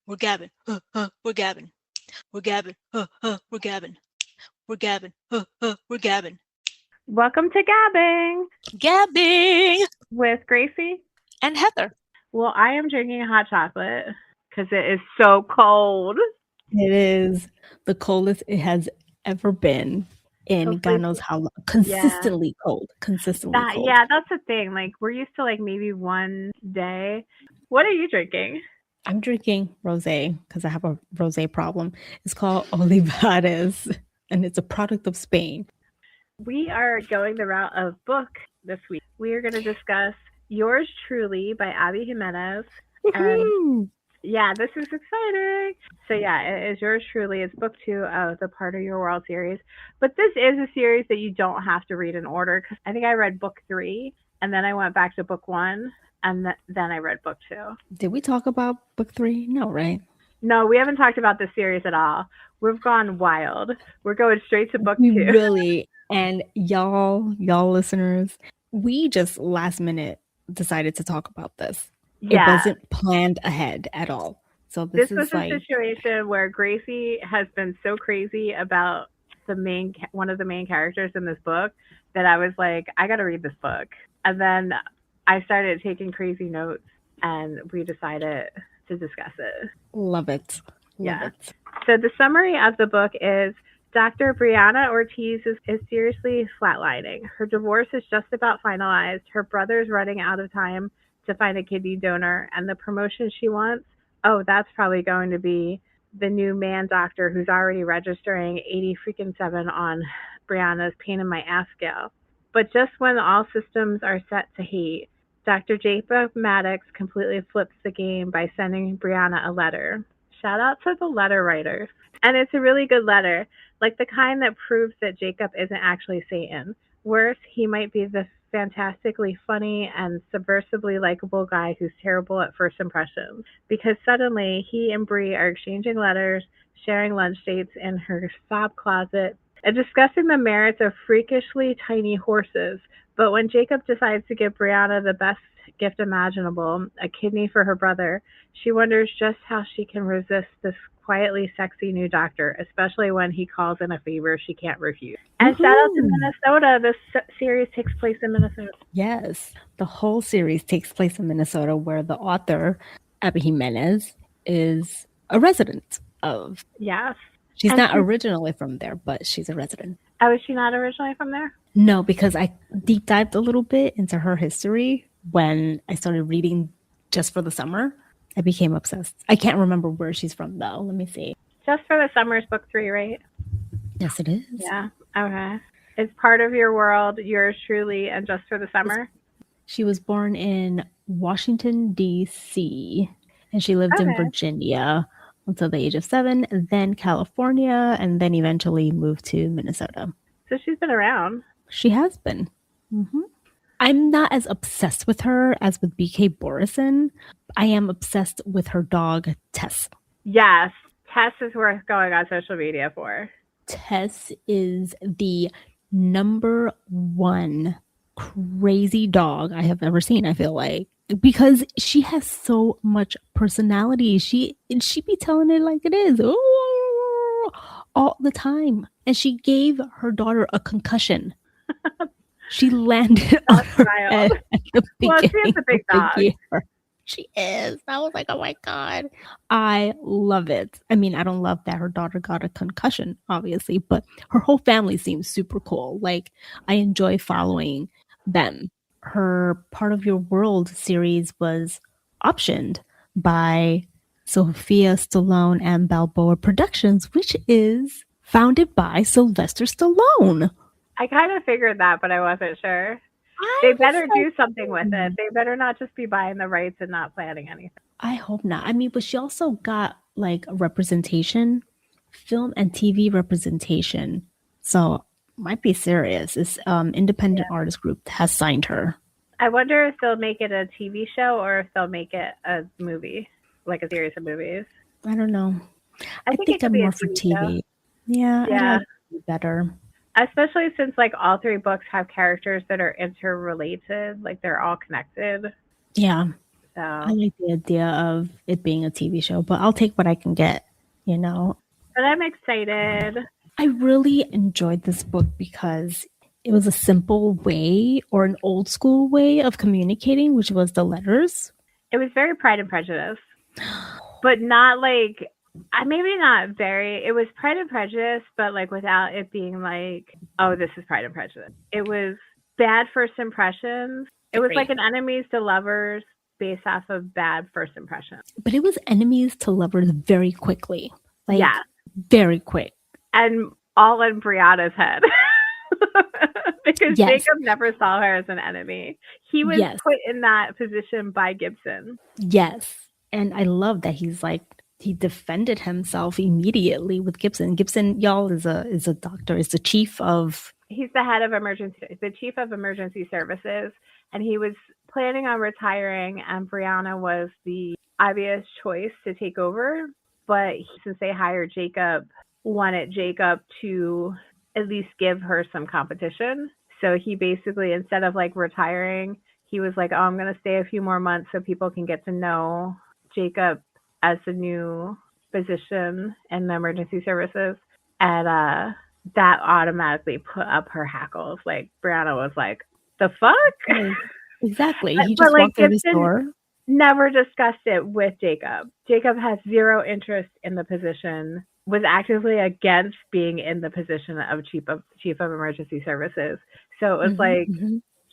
We're gabbing. We're gabbing. We're gabbing. We're gabbing. We're gabbing. We're gabbing. Welcome to Gabbing Gabbing with Greicy. and Heather. Well, I am drinking hot chocolate because it is so cold. It is the coldest it has ever been in Hopefully- God knows how long. Consistently cold. Consistently cold. Yeah, that's the thing. Like, we're used to like maybe one day. What are you drinking? I'm drinking rosé because I have a rosé problem. It's called Olivares, and it's a product of Spain. We are going the route of book this week. We are going to discuss Yours Truly by Abby Jimenez. Woohoo! Yeah, this is exciting. So yeah, it is Yours Truly. It's book 2 of the Part of Your World series. But this is a series that you don't have to read in order. Because I think I read book 3, and then I went back to book 1, and then I read book 2. Did we talk about book 3? No, right? No, we haven't talked about this series at all. We've gone wild. We're going straight to book 2. We really, and y'all listeners, we just last minute decided to talk about this. Yeah. It wasn't planned ahead at all. So this was is like a situation where Greicy has been so crazy about one of the main characters in this book that I was like, I got to read this book. And then I started taking crazy notes, and we decided to discuss it. love it. Yeah. Love it. So the summary of the book is Dr. Briana Ortiz is seriously flatlining. Her divorce is just about finalized. Her brother's running out of time to find a kidney donor, and the promotion she wants, that's probably going to be the new man doctor who's already registering 80-friggin on Briana's pain in my ass scale. But just when all systems are set to hate, Dr. Jacob Maddox completely flips the game by sending Briana a letter. Shout out to the letter writers. And it's a really good letter, like the kind that proves that Jacob isn't actually Satan. Worse, he might be the fantastically funny and subversively likable guy who's terrible at first impressions. Because suddenly, he and Bree are exchanging letters, sharing lunch dates in her sob closet, and discussing the merits of freakishly tiny horses. But when Jacob decides to give Briana the best gift imaginable, a kidney for her brother, she wonders just how she can resist this quietly sexy new doctor, especially when he calls in a favor she can't refuse. And shout out to Minnesota. This series takes place in Minnesota. Yes. The whole series takes place in Minnesota, where the author, Abby Jimenez, is a resident of. Yes. She's not originally from there, but she's a resident. Oh, is she not originally from there? No, because I deep dived a little bit into her history when I started reading just for the summer. I became obsessed. I can't remember where she's from, though. Let me see. Just for the Summer's book 3, right? Yes, it is. Yeah. Okay. It's Part of Your World, Yours Truly, and Just for the Summer. She was born in Washington, D.C., and she lived in Virginia until the age of 7, and then California, and then eventually moved to Minnesota. So she's been around. She has been. Mm-hmm. I'm not as obsessed with her as with B.K. Borison. I am obsessed with her dog, Tess. Yes. Tess is worth going on social media for. Tess is the number 1 crazy dog I have ever seen, I feel like. Because she has so much personality. She be telling it like it is. Ooh, all the time. And she gave her daughter a concussion. She landed on her head at the beginning. Well, she's a big dog. She is. I was like, oh my God. I love it. I mean, I don't love that her daughter got a concussion, obviously, but her whole family seems super cool. Like, I enjoy following them. Her Part of Your World series was optioned by Sophia Stallone and Balboa Productions, which is founded by Sylvester Stallone. I kind of figured that, but I wasn't sure. They better do something with it. They better not just be buying the rights and not planning anything. I hope not. I mean, but she also got like representation, film and TV representation. So might be serious. This independent artist group has signed her. I wonder if they'll make it a TV show or if they'll make it a movie, like a series of movies. I don't know. I think I'm more for TV. Yeah. I like TV better. Especially since like all 3 books have characters that are interrelated, like they're all connected. Yeah. So I like the idea of it being a TV show, but I'll take what I can get, you know. but I'm excited. I really enjoyed this book because it was a simple way or an old school way of communicating, which was the letters. It was very Pride and Prejudice, but not like, maybe not very. It was Pride and Prejudice, but like without it being like, oh, this is Pride and Prejudice. It was bad first impressions. It was like an enemies to lovers based off of bad first impressions. But it was enemies to lovers very quickly. Like, yeah. Very quick. And all in Brianna's head. Because Yes. Jacob never saw her as an enemy. He was put in that position by Gibson. Yes. And I love that he defended himself immediately with Gibson. Gibson, y'all, is a doctor, is the chief of... He's the chief of emergency services. And he was planning on retiring, and Brianna was the obvious choice to take over. But since they hired Jacob, wanted Jacob to at least give her some competition. So he basically, instead of like retiring, he was like, oh, I'm going to stay a few more months so people can get to know Jacob as the new physician in the emergency services. And that automatically put up her hackles. Like, Brianna was like, the fuck? Exactly. He just walked through the door. Never discussed it with Jacob. Jacob has zero interest in the position, was actively against being in the position of chief of emergency services. So it was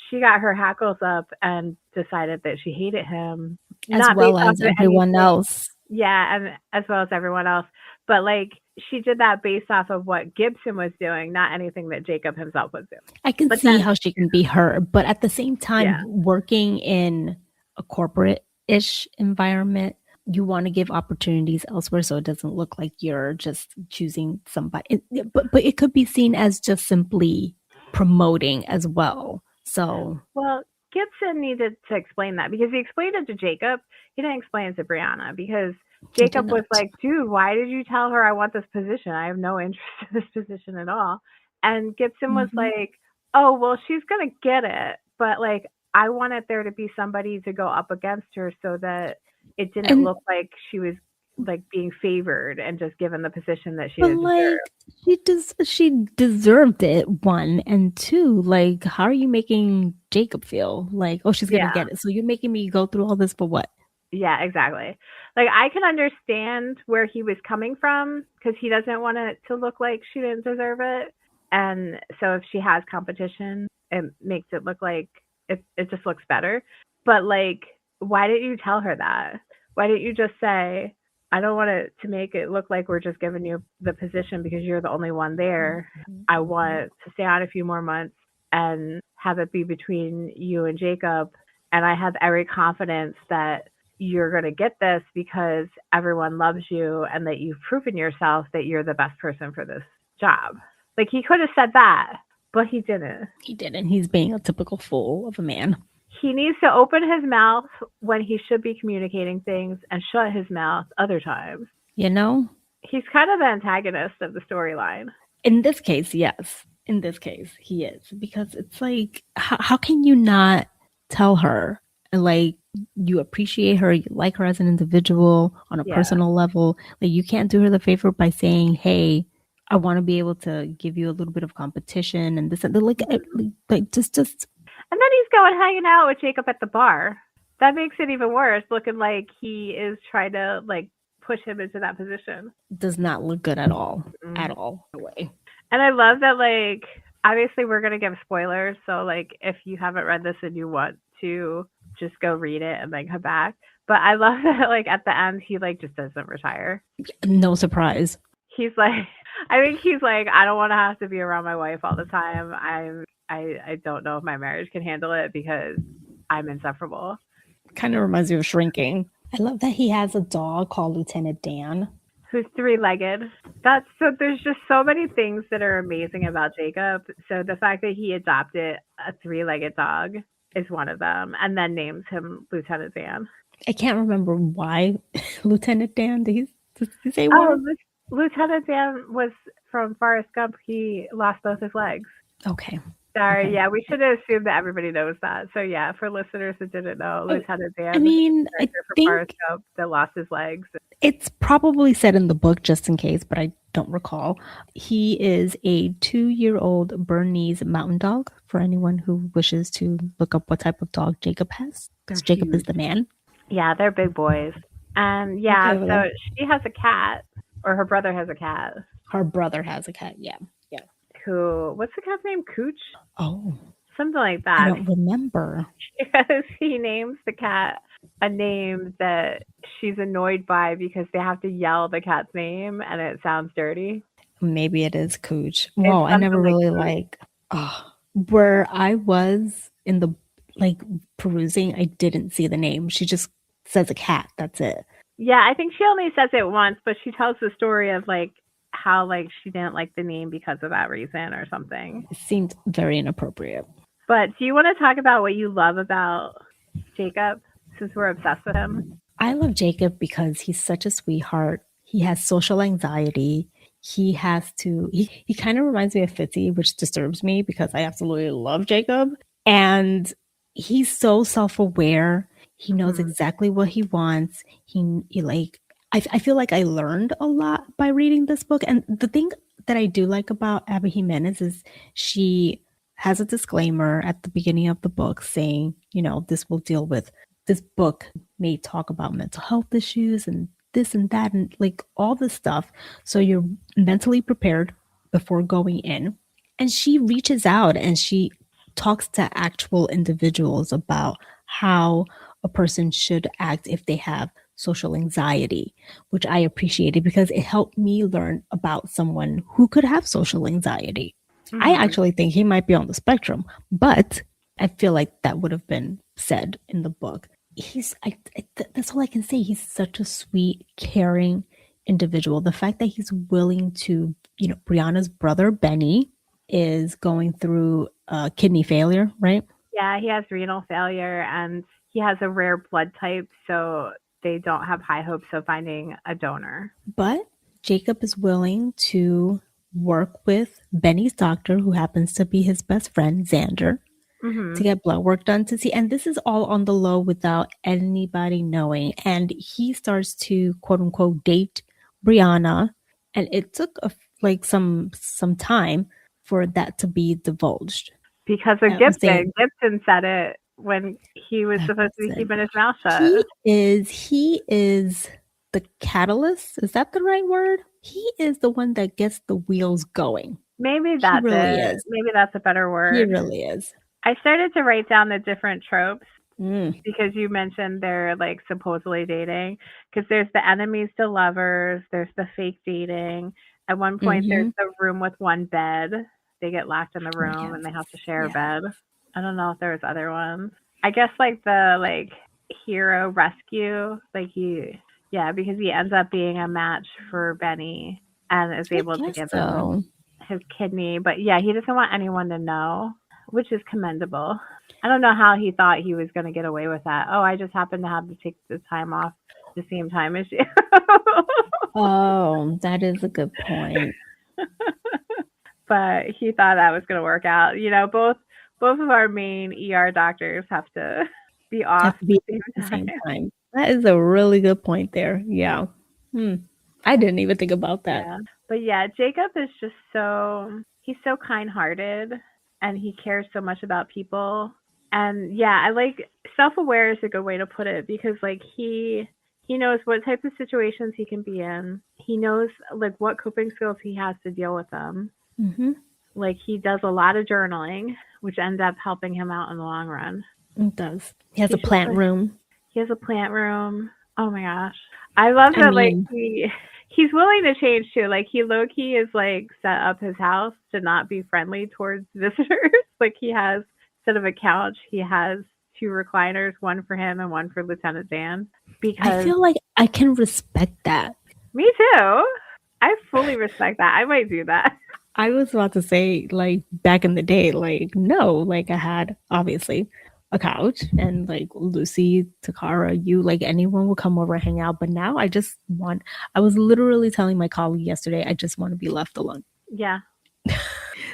she got her hackles up and decided that she hated him. As well as everyone else. Yeah, and as well as everyone else. But like, she did that based off of what Gibson was doing, not anything that Jacob himself was doing. I can see how she can be her, but at the same time, working in a corporate-ish environment, you want to give opportunities elsewhere so it doesn't look like you're just choosing somebody. But it could be seen as just simply promoting as well. So, well, Gibson needed to explain that, because he explained it to Jacob. He didn't explain it to Brianna, because Jacob was like, dude, why did you tell her I want this position? I have no interest in this position at all. And Gibson was like, oh, well, she's going to get it. But like, I wanted there to be somebody to go up against her so that it didn't look like she was like being favored and just given the position that she deserved. She deserved it, one, and two, like, how are you making Jacob feel? Like, oh, she's gonna get it, so you're making me go through all this for what? Yeah, exactly. Like, I can understand where he was coming from, because he doesn't want it to look like she didn't deserve it. And so if she has competition, it makes it look like it just looks better. But like, why didn't you tell her that? Why didn't you just say, I don't want it to make it look like we're just giving you the position because you're the only one there. I want to stay on a few more months and have it be between you and Jacob. And I have every confidence that you're going to get this because everyone loves you and that you've proven yourself that you're the best person for this job. Like, he could have said that, but he didn't. He didn't. He's being a typical fool of a man. He needs to open his mouth when he should be communicating things and shut his mouth other times. You know? He's kind of the antagonist of the storyline. In this case, yes. In this case, he is. Because it's like, how can you not tell her, like, you appreciate her, you like her as an individual on a personal level? Like, you can't do her the favor by saying, hey, I want to be able to give you a little bit of competition and this and like just. And then he's going hanging out with Jacob at the bar. That makes it even worse, looking like he is trying to like push him into that position. Does not look good at all. At all. No way. And I love that, like, obviously we're gonna give spoilers, so like if you haven't read this and you want to, just go read it and then come back. But I love that, like, at the end he like just doesn't retire. No surprise. He's like, I think he's like, I don't want to have to be around my wife all the time. I don't know if my marriage can handle it because I'm insufferable. Kind of reminds me of Shrinking. I love that he has a dog called Lieutenant Dan, who's three-legged. There's just so many things that are amazing about Jacob. So the fact that he adopted a three-legged dog is one of them, and then names him Lieutenant Dan. I can't remember why Lieutenant Dan. Did he say why? Lieutenant Dan was from Forrest Gump. He lost both his legs. Okay. Sorry, Okay. yeah, we should have assumed that everybody knows that. So yeah, for listeners that didn't know, Oh, Lieutenant I Dan, mean, I character from think Horoscope that lost his legs. it's probably said in the book just in case, but I don't recall. He is a 2-year-old Bernese mountain dog for anyone who wishes to look up what type of dog Jacob has. They're Because Jacob is huge. the man. Yeah, they're big boys. And yeah, Okay, well, so she has a cat, or her brother has a cat. her brother has a cat. Yeah. Who? What's the cat's name? Cooch? Oh, Something like I that. don't remember. Because he names the cat a name that she's annoyed by because they have to yell the cat's name and it sounds dirty. Maybe it is Cooch. Well, I something never like really Cooch. where I was in the like perusing, I didn't see the name. She just says a cat. That's it. Yeah, I think she only says it once, but she tells the story of like how like she didn't like the name because of that reason or something. It seemed very inappropriate. But do you want to talk about what you love about Jacob since we're obsessed with him? I love Jacob because he's such a sweetheart. He has social anxiety. He kind of reminds me of Fitzy, which disturbs me because I absolutely love Jacob. And he's so self-aware. He knows exactly what he wants. I feel like I learned a lot by reading this book. And the thing that I do like about Abby Jimenez is she has a disclaimer at the beginning of the book saying, this book may talk about mental health issues and this and that and like all this stuff. So you're mentally prepared before going in. And she reaches out and she talks to actual individuals about how a person should act if they have social anxiety, which I appreciated because it helped me learn about someone who could have social anxiety. I actually think he might be on the spectrum, but I feel like that would have been said in the book. That's all I can say. He's such a sweet, caring individual. The fact that he's willing to, Brianna's brother, Benny, is going through kidney failure, right? Yeah, he has renal failure and he has a rare blood type, so they don't have high hopes of finding a donor. But Jacob is willing to work with Benny's doctor, who happens to be his best friend, Xander, to get blood work done to see. And this is all on the low without anybody knowing. And he starts to quote unquote date Brianna. And it took some time for that to be divulged. Because of Gibson. Gibson said it when he was supposed to be keeping his mouth shut. He is the catalyst. Is that the right word? He is the one that gets the wheels going. Maybe that's it. Maybe that's a better word. He really is. I started to write down the different tropes because you mentioned they're like supposedly dating. Because there's the enemies to lovers. There's the fake dating. At one point, there's the room with one bed. They get locked in the room and they have to share a bed. I don't know if there's other ones. I guess like the hero rescue, because he ends up being a match for Benny and is able to give him his kidney. But yeah, he doesn't want anyone to know, which is commendable. I don't know how he thought he was going to get away with that. Oh, I just happened to have to take the time off the same time as you. Oh, that is a good point. But he thought that was going to work out. Both of our main ER doctors have to be off at the same time. That is a really good point there. Yeah. I didn't even think about that. Yeah. But yeah, Jacob is just he's so kind-hearted and he cares so much about people. And yeah, I like self-aware is a good way to put it because he knows what type of situations he can be in. He knows what coping skills he has to deal with them. He does a lot of journaling, which ends up helping him out in the long run. It does. He has a plant room. He has a plant room. Oh my gosh. I love that he's willing to change too. He low-key is set up his house to not be friendly towards visitors. He has, instead of a couch, he has 2 recliners, one for him and one for Lieutenant Dan. Because I feel like I can respect that. Me too. I fully respect that. I might do that. I was about to say, back in the day, no, I had, obviously, a couch, and, Lucy, Takara, you, anyone would come over and hang out, but now I was literally telling my colleague yesterday, I just want to be left alone. Yeah.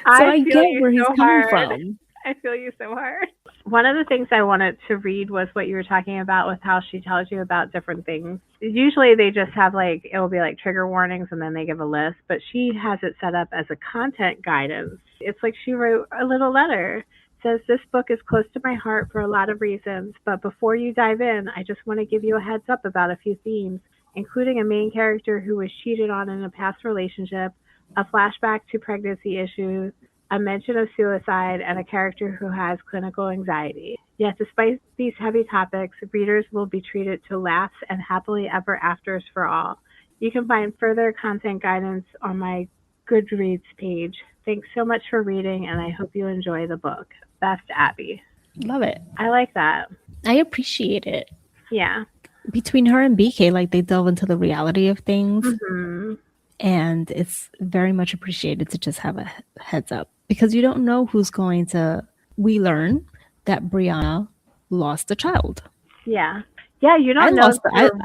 So I feel get you where he's so coming hard. from. I feel you so hard. One of the things I wanted to read was what you were talking about with how she tells you about different things. Usually they just have like, it will be like trigger warnings and then they give a list, but she has it set up as a content guidance. It's like she wrote a little letter. It says, this book is close to my heart for a lot of reasons, but before you dive in, I just want to give you a heads up about a few themes, including a main character who was cheated on in a past relationship, a flashback to pregnancy issues, a mention of suicide, and a character who has clinical anxiety. Yet despite these heavy topics, readers will be treated to laughs and happily ever afters for all. You can find further content guidance on my Goodreads page. Thanks so much for reading, and I hope you enjoy the book. Best, Abby. Love it. I like that. I appreciate it. Yeah. Between her and BK, like they delve into the reality of things. Mm-hmm. And it's very much appreciated to just have a heads up because you don't know who's going to. We learn that Briana lost a child. Yeah. Yeah, you don't I know.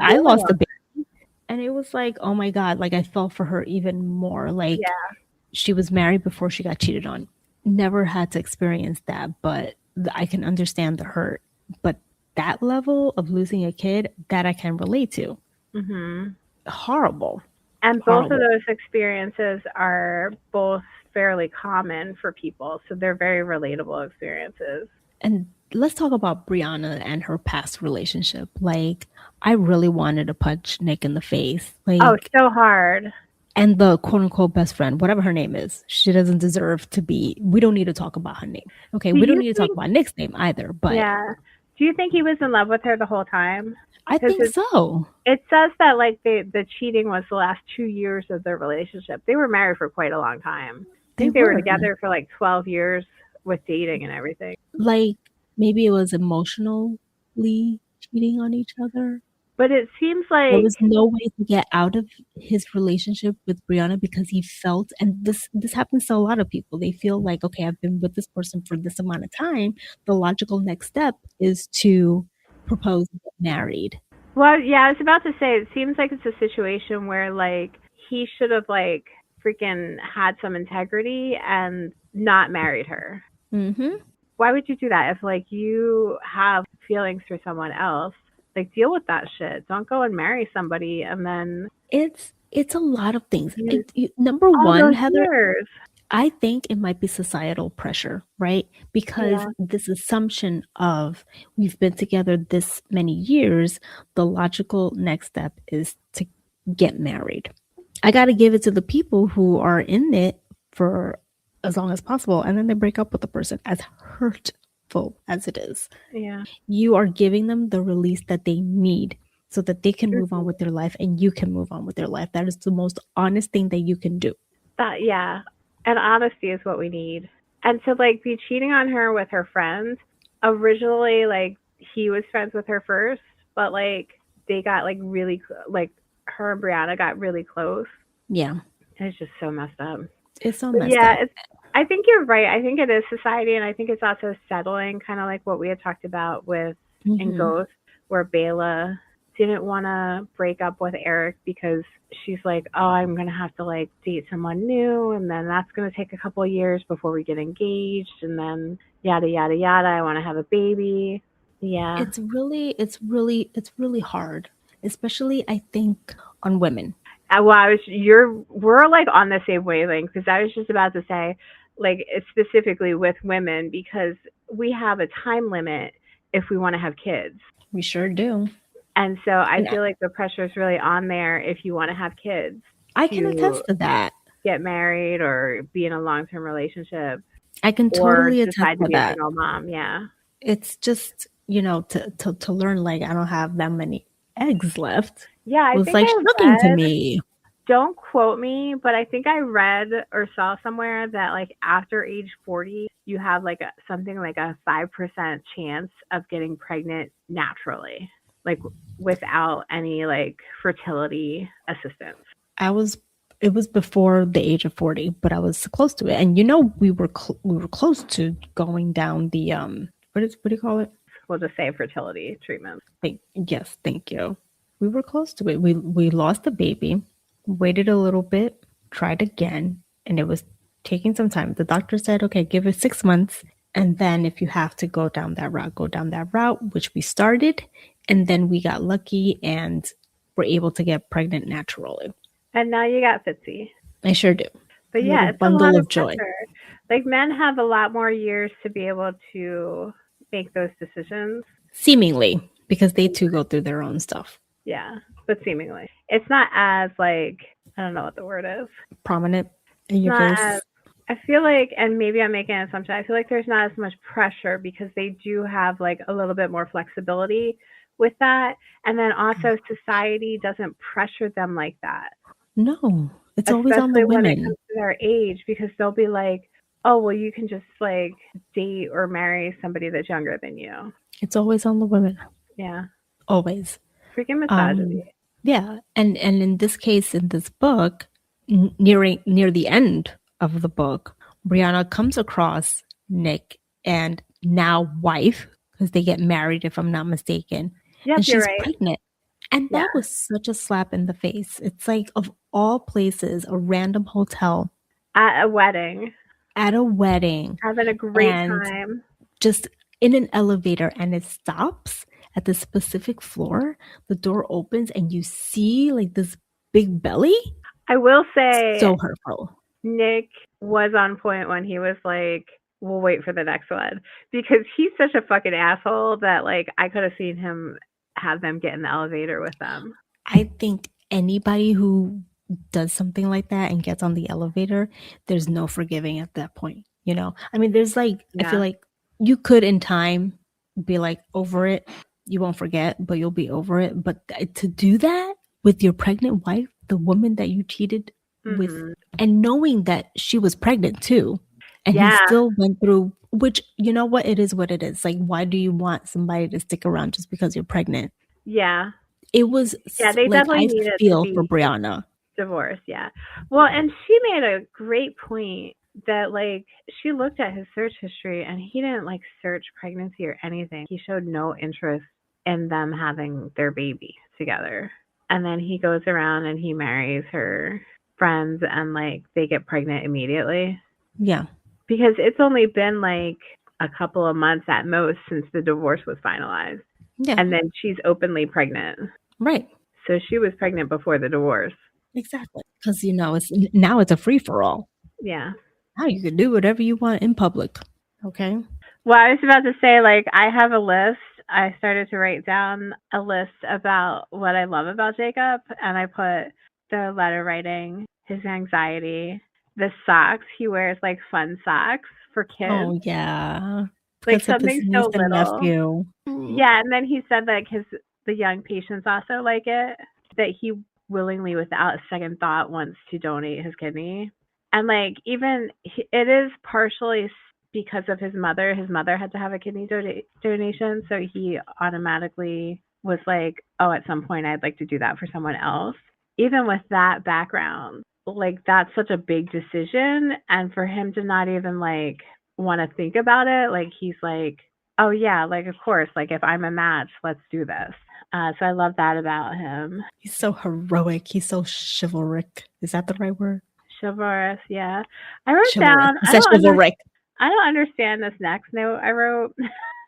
I lost a baby. And it was like, oh my God, like I felt for her even more. Like she was married before she got cheated on. Never had to experience that, but I can understand the hurt. But that level of losing a kid, that I can relate to. Mm-hmm. Horrible. And both of those experiences are both fairly common for people. So they're very relatable experiences. And let's talk about Briana and her past relationship. Like, I really wanted to punch Nick in the face. Like, oh, so hard. And the quote unquote best friend, whatever her name is, she doesn't deserve to be. We don't need to talk about her name. Okay, we don't need to talk about Nick's name either. But yeah. Do you think he was in love with her the whole time? I think so. It says that like the cheating was the last 2 years of their relationship. They were married for quite a long time. I think they were together for like 12 years with dating and everything. Like maybe it was emotionally cheating on each other. But it seems like there was no way to get out of his relationship with Briana because he felt, and this happens to a lot of people. They feel like, okay, I've been with this person for this amount of time. The logical next step is to propose and get married. Well, yeah, I was about to say, it seems like it's a situation where like he should have like freaking had some integrity and not married her. Mm-hmm. Why would you do that if like you have feelings for someone else? Like, deal with that shit. Don't go and marry somebody and then it's a lot of things. Number one, Heather, years. I think it might be societal pressure, right? Because this assumption of we've been together this many years, the logical next step is to get married. I got to give it to the people who are in it for as long as possible, and then they break up with the person, as hurtful as it is. Yeah. You are giving them the release that they need so that they can move on with their life and you can move on with their life. That is the most honest thing that you can do. Yeah. And honesty is what we need. And to like be cheating on her with her friends, originally like he was friends with her first, but like they got like really like her and Briana got really close. Yeah. And it's just so messed up. It's so messed up. I think you're right. I think it is society, and I think it's also settling, kind of like what we had talked about with in Ghost, where Bela didn't want to break up with Eric because she's like, oh, I'm going to have to like date someone new, and then that's going to take a couple of years before we get engaged, and then yada, yada, yada. I want to have a baby. Yeah. It's really hard, especially I think on women. Well, we're like on the same wavelength, because I was just about to say, like, specifically with women, because we have a time limit if we want to have kids. We sure do. And so I feel like the pressure is really on there if you want to have kids. I can attest to that. Get married or be in a long-term relationship. I can totally attest to that. Be a single mom, yeah. It's just, to learn, like, I don't have that many eggs left. Yeah, it was like shocking to me. Don't quote me, but I think I read or saw somewhere that like after age 40, you have like something like a 5% chance of getting pregnant naturally, like without any like fertility assistance. It was before the age of 40, but I was close to it. And we were close to going down the what do you call it? We'll just say fertility treatment. Yes, thank you. We were close to it. We lost the baby. Waited a little bit, tried again, and it was taking some time. The doctor said, okay, give it 6 months. And then if you have to go down that route, go down that route, which we started. And then we got lucky and were able to get pregnant naturally. And now you got Fitzy. I sure do. But yeah, little it's a bundle lot of joy. pressure. Like, men have a lot more years to be able to make those decisions. Seemingly, because they too go through their own stuff. Yeah, but seemingly. It's not as, like, I don't know what the word is. Prominent in your Not face. as, I feel like, and maybe I'm making an assumption, I feel like there's not as much pressure because they do have, like, a little bit more flexibility with that. And then also society doesn't pressure them like that. No, it's always on the Especially when it women. comes to their age, because they'll be like, oh, well, you can just, like, date or marry somebody that's younger than you. It's always on the women. Yeah. Always. Freaking misogyny. Yeah. And in this case, in this book, near the end of the book, Briana comes across Nick and now wife, because they get married, if I'm not mistaken. Yep, and you're she's right. pregnant. And that Yeah. was such a slap in the face. It's like, of all places, a random hotel At a wedding. at a wedding, Having a great and time. just in an elevator, and it stops at the specific floor. The door opens and you see like this big belly. I will say, So hurtful. Nick was on point when he was like, we'll wait for the next one. Because he's such a fucking asshole that, like, I could have seen him have them get in the elevator with them. I think anybody who does something like that and gets on the elevator, there's no forgiving at that point. You know, I mean, there's like, I feel like you could in time be like over it. You won't forget, but you'll be over it. But to do that with your pregnant wife, the woman that you cheated with, and knowing that she was pregnant too, and he still went through, which, you know what, it is what it is. Like, why do you want somebody to stick around just because you're pregnant? Yeah. It was, they like, definitely I needed feel to be for Briana. divorced. Yeah. Well, and she made a great point that, like, she looked at his search history and he didn't, like, search pregnancy or anything. He showed no interest in them having their baby together. And then he goes around and he marries her friends and, like, they get pregnant immediately. Yeah. Because it's only been, like, a couple of months at most since the divorce was finalized. Yeah. And then she's openly pregnant. Right. So she was pregnant before the divorce. Exactly. Because, you know, now it's a free-for-all. Yeah. Now you can do whatever you want in public. Okay. Well, I was about to say, like, I have a list. I started to write down a list about what I love about Jacob. And I put the letter writing, his anxiety, the socks. He wears, like, fun socks for kids. Oh, yeah. Like, Because of his something niece so and little. nephew. Yeah, and then he said, like, the young patients also like it, that he willingly, without a second thought, wants to donate his kidney. And, like, even it is partially because of his mother. His mother had to have a kidney donation, so he automatically was like, oh, at some point I'd like to do that for someone else. Even with that background, like, that's such a big decision, and for him to not even, like, want to think about it, like, he's like, oh yeah, like, of course, like, if I'm a match, let's do this. So I love that about him. He's so heroic. He's so chivalric. Is that the right word? Chivalrous, yeah. I wrote Chivalric. down, He said chivalric. I don't understand this next note I wrote.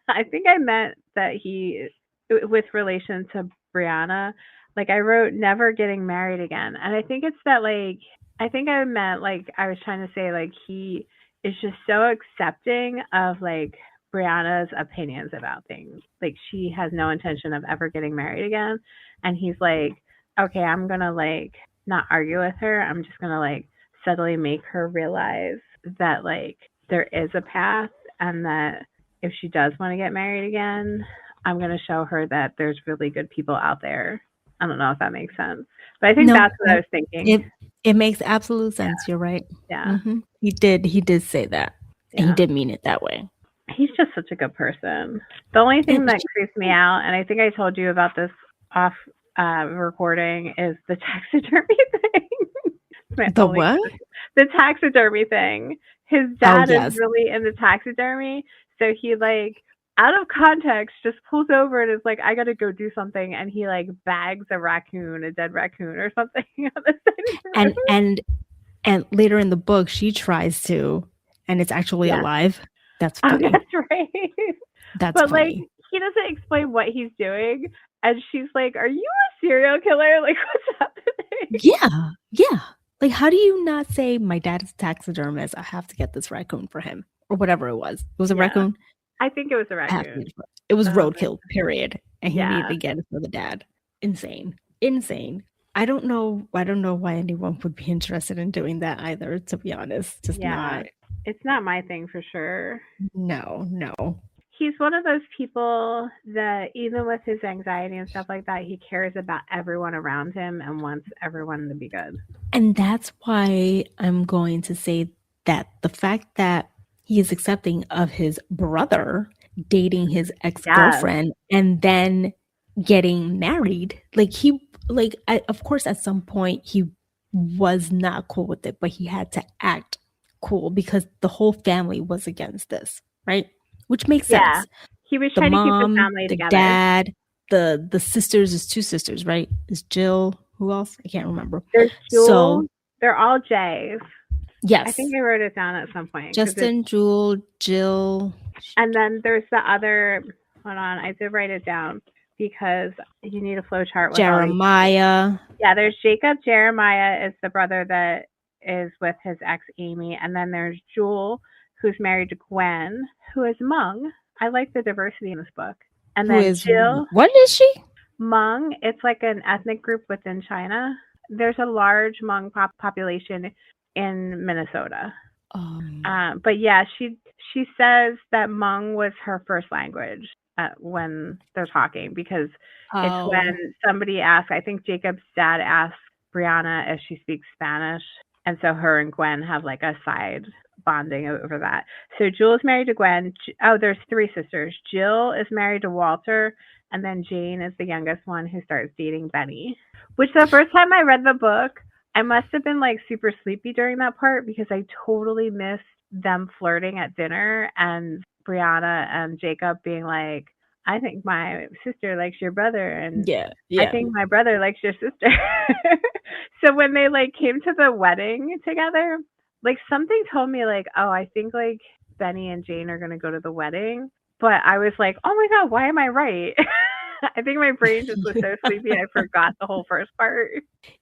I think I meant that he, with relation to Briana, like, I wrote never getting married again. And I think it's that, like, I think I meant, like, I was trying to say, like, he is just so accepting of, like, Briana's opinions about things. Like, she has no intention of ever getting married again. And he's like, okay, I'm going to, like, not argue with her. I'm just going to, like, subtly make her realize that, like, there is a path, and that if she does want to get married again, I'm going to show her that there's really good people out there. I don't know if that makes sense, but I think that's what I was thinking. It makes absolute sense. Yeah. You're right. Yeah. Mm-hmm. He did say that. Yeah. And he did mean it that way. He's just such a good person. The only thing that creeps me out, and I think I told you about this off recording, is the taxidermy thing. The what? The taxidermy thing. His dad is really into taxidermy, so he, like, out of context, just pulls over and is like, I gotta go do something, and he, like, bags a dead raccoon or something on the side of the road. And later in the book, she tries to, and it's actually alive. That's funny. Oh, that's right. That's but funny. like he doesn't explain what he's doing, and she's like, "Are you a serial killer? Like, what's happening?" Yeah. Like, how do you not say my dad is a taxidermist? I have to get this raccoon for him, or whatever it was. It was a raccoon. I think it was a I have to raccoon. get it for- It was roadkill. Period. And he needed Yeah. to get it for the dad. Insane. I don't know why anyone would be interested in doing that either, to be honest. Just not. It's not my thing for sure. No. He's one of those people that even with his anxiety and stuff like that, he cares about everyone around him and wants everyone to be good. And that's why I'm going to say that the fact that he is accepting of his brother dating his ex-girlfriend and then getting married, of course at some point he was not cool with it, but he had to act cool because the whole family was against this, right? Which makes sense. He was trying to keep the family the together. Dad, the sisters, is 2 sisters, right? Is Jill, who else? I can't remember. There's Jewel. They're all J's. Yes. I think I wrote it down at some point. Justin, Jewel, Jill. And then there's the other, hold on, I did write it down because you need a flow chart. With Jeremiah. Yeah, there's Jacob. Jeremiah is the brother that is with his ex Amy. And then there's Jewel, who's married to Gwen, who is Hmong. I like the diversity in this book. And then Jill. What is she? Hmong. It's like an ethnic group within China. There's a large Hmong population in Minnesota. But yeah, she says that Hmong was her first language when they're talking because it's when somebody asks, I think Jacob's dad asks Briana if she speaks Spanish. And so her and Gwen have like a side bonding over that. So Jewel is married to Gwen. There's 3 sisters. Jill is married to Walter. And then Jane is the youngest one who starts dating Benny. Which the first time I read the book, I must have been like super sleepy during that part because I totally missed them flirting at dinner and Briana and Jacob being like, I think my sister likes your brother and I think my brother likes your sister. So when they like came to the wedding together, like something told me like, oh, I think like Benny and Jane are going to go to the wedding. But I was like, oh my God, why am I right? I think my brain just was so sleepy I forgot the whole first part.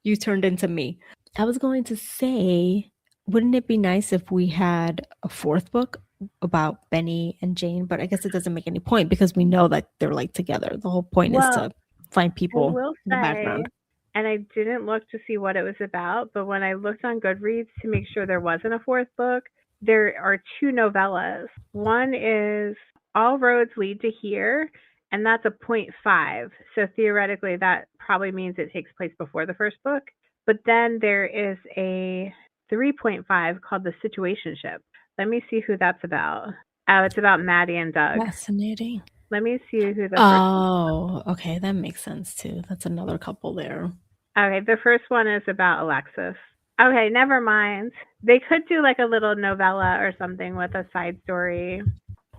You turned into me. I was going to say, wouldn't it be nice if we had a 4th book about Benny and Jane? But I guess it doesn't make any point because we know that they're like together. The whole point is to find people in the background. And I didn't look to see what it was about, but when I looked on Goodreads to make sure there wasn't a 4th book, there are 2 novellas. One is All Roads Lead to Here, and that's a 0.5. So theoretically, that probably means it takes place before the first book. But then there is a 3.5 called The Situationship. Let me see who that's about. Oh, it's about Maddie and Doug. Fascinating. Let me see who the okay, that makes sense too. That's another couple there. Okay, the first one is about Alexis. Okay, never mind. They could do like a little novella or something with a side story.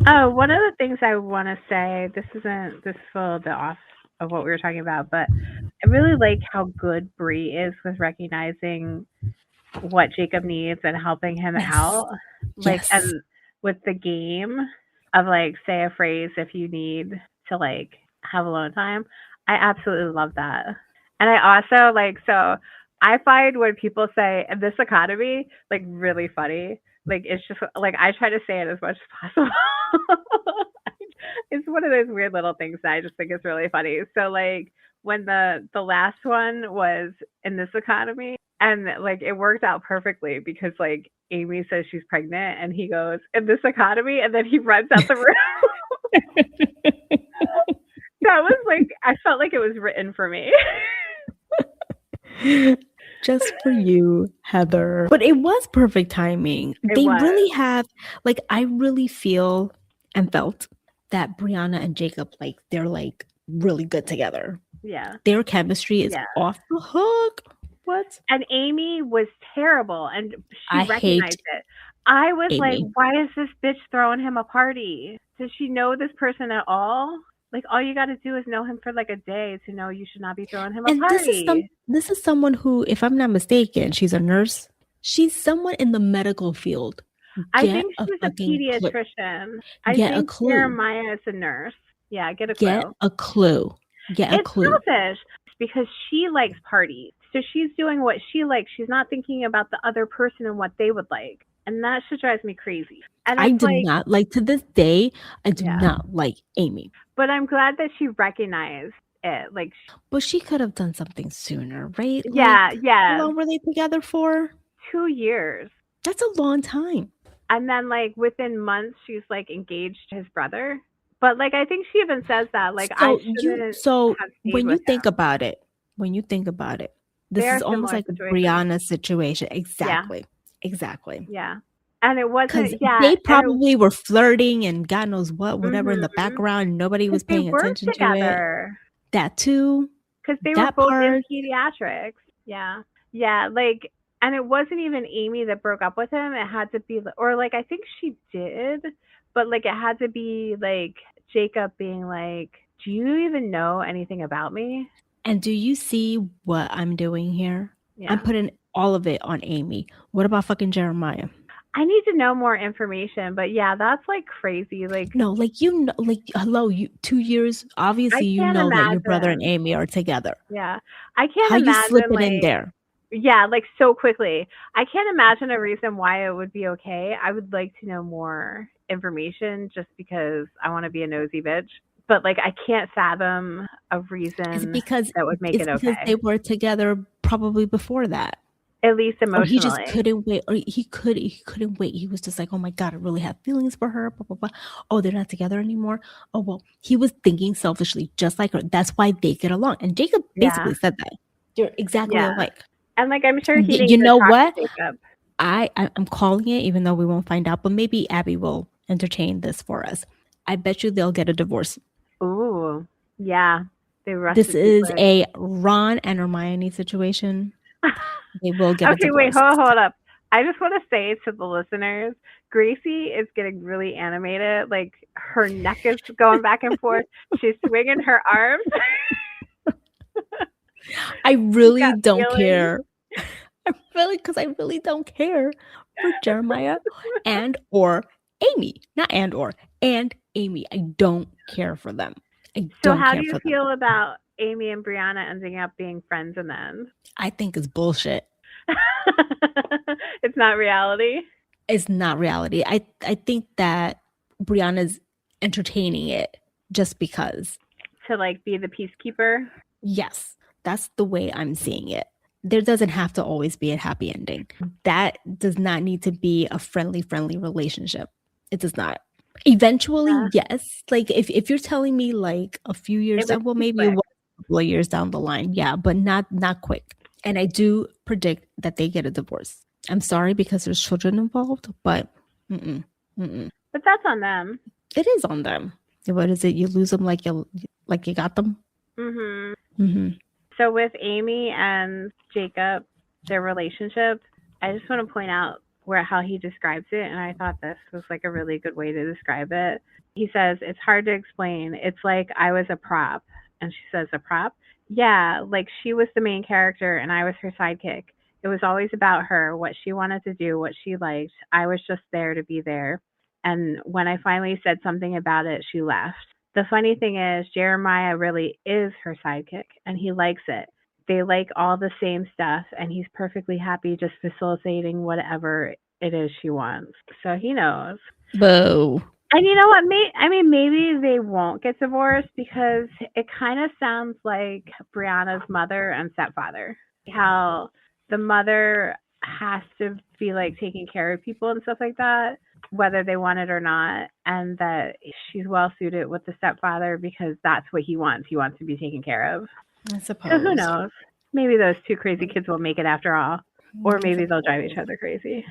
Oh, one of the things I want to say, this is a little bit off of what we were talking about, but I really like how good Bree is with recognizing what Jacob needs and helping him out. Like, and with the game of like, say a phrase if you need to like have alone time. I absolutely love that. And I also like, so I find when people say in this economy, like really funny, like it's just like, I try to say it as much as possible. It's one of those weird little things that I just think is really funny. So like when the last one was in this economy and like it worked out perfectly because like Amy says she's pregnant and he goes in this economy and then he runs out the room. That was like, I felt like it was written for me. Just for you, Heather. But it was perfect timing. Really have, like, I really feel and felt that Briana and Jacob, like, they're like really good together. Yeah. Their chemistry is off the hook. What? And Amy was terrible and she recognized it. I was Amy. like, why is this bitch throwing him a party? Does she know this person at all? Like, all you got to do is know him for like a day to know you should not be throwing him a party. This is someone who, if I'm not mistaken, she's a nurse. She's someone in the medical field. I Get think a she's a fucking clue. pediatrician. I Get a think clue. Jeremiah is a nurse. Yeah, get a Get clue. a clue. Get a It's clue. selfish because she likes parties. So she's doing what she likes. She's not thinking about the other person and what they would like. And that shit drives me crazy. And I it's do like, not like, to this day, I do Yeah. not like Amy. but I'm glad that she recognized it. Like, But she could have done something sooner, right? yeah, Like, yeah, how long were they together for? 2 years. That's a long time. And then, like, within months, she's, like, engaged to his brother. But, like, I think she even says that, like, I shouldn't So have stayed when you with think him. about it, this They are is almost similar like situations. Brianna's situation. Exactly. Yeah. And it wasn't, Because yeah. they and it- probably were flirting and God knows whatever in the Mhm. background. Nobody was 'cause they paying worked attention to it. together. That too. Because they were That both in part. pediatrics. Yeah. Yeah, like, and it wasn't even Amy that broke up with him. It had to be, or, like, I think she did, but, like, it had to be, like, Jacob being like, do you even know anything about me? And do you see what I'm doing here? Yeah. I'm putting all of it on Amy. What about fucking Jeremiah? I need to know more information, but yeah, that's, like, crazy. Like, No, like, you know, like, hello, 2 years. Obviously, you can't know that your brother and imagine. Amy are together. Yeah. I can't How you imagine, slip it like, in there? yeah, like, so quickly. I can't imagine a reason why it would be okay. I would like to know more information just because I want to be a nosy bitch. But, like, I can't fathom a reason It's because that would make it because okay. they were together probably before that. At least Or emotionally. he just couldn't wait. Or he couldn't wait. He was just like, oh my God, I really have feelings for her. Blah, blah, blah. Oh, they're not together anymore. Oh, well, he was thinking selfishly, just like her. That's why they get along. And Jacob basically said that. You're exactly alike. And, like, I'm sure he didn't You even know talk what? to Jacob. I'm calling it, even though we won't find out, but maybe Abby will entertain this for us. I bet you they'll get a divorce. Ooh, yeah. They rushed This it too is quick. a Ron and Hermione situation. They will get a Okay, divorce. wait, hold up. I just want to say to the listeners, Gracie is getting really animated. Like, her neck is going back and forth. She's swinging her arms. I really got don't feelings. care. Because I really don't care for Jeremiah and or Amy. Not and or. And Amy. I don't care for them. I So don't how care do you for them. feel about Amy and Briana ending up being friends in the end? I think it's bullshit. It's not reality. It's not reality. I think that Brianna's entertaining it just because. To, like, be the peacekeeper? Yes, that's the way I'm seeing it. There doesn't have to always be a happy ending. That does not need to be a friendly relationship. It does not. Eventually, yes. Like, if you're telling me, like, a few years, well, maybe a couple of years down the line, yeah, but not quick. And I do predict that they get a divorce. I'm sorry because there's children involved, but But that's on them. It is on them. What is it? You lose them like you got them? So with Amy and Jacob, their relationship, I just want to point out how he describes it, and I thought this was, like, a really good way to describe it. He says, it's hard to explain. It's like I was a prop. And she says, a prop? Yeah, like she was the main character and I was her sidekick. It was always about her, what she wanted to do, what she liked. I was just there to be there. And when I finally said something about it, she left. The funny thing is, Jeremiah really is her sidekick, and he likes it. They like all the same stuff, and he's perfectly happy just facilitating whatever it is she wants. So he knows. Boo. And you know what? Maybe they won't get divorced because it kind of sounds like Brianna's mother and stepfather. How the mother has to be, like, taking care of people and stuff like that, whether they want it or not, and that she's well suited with the stepfather because that's what he wants. He wants to be taken care of. I suppose. So who knows? Maybe those two crazy kids will make it after all, or maybe they'll drive each other crazy.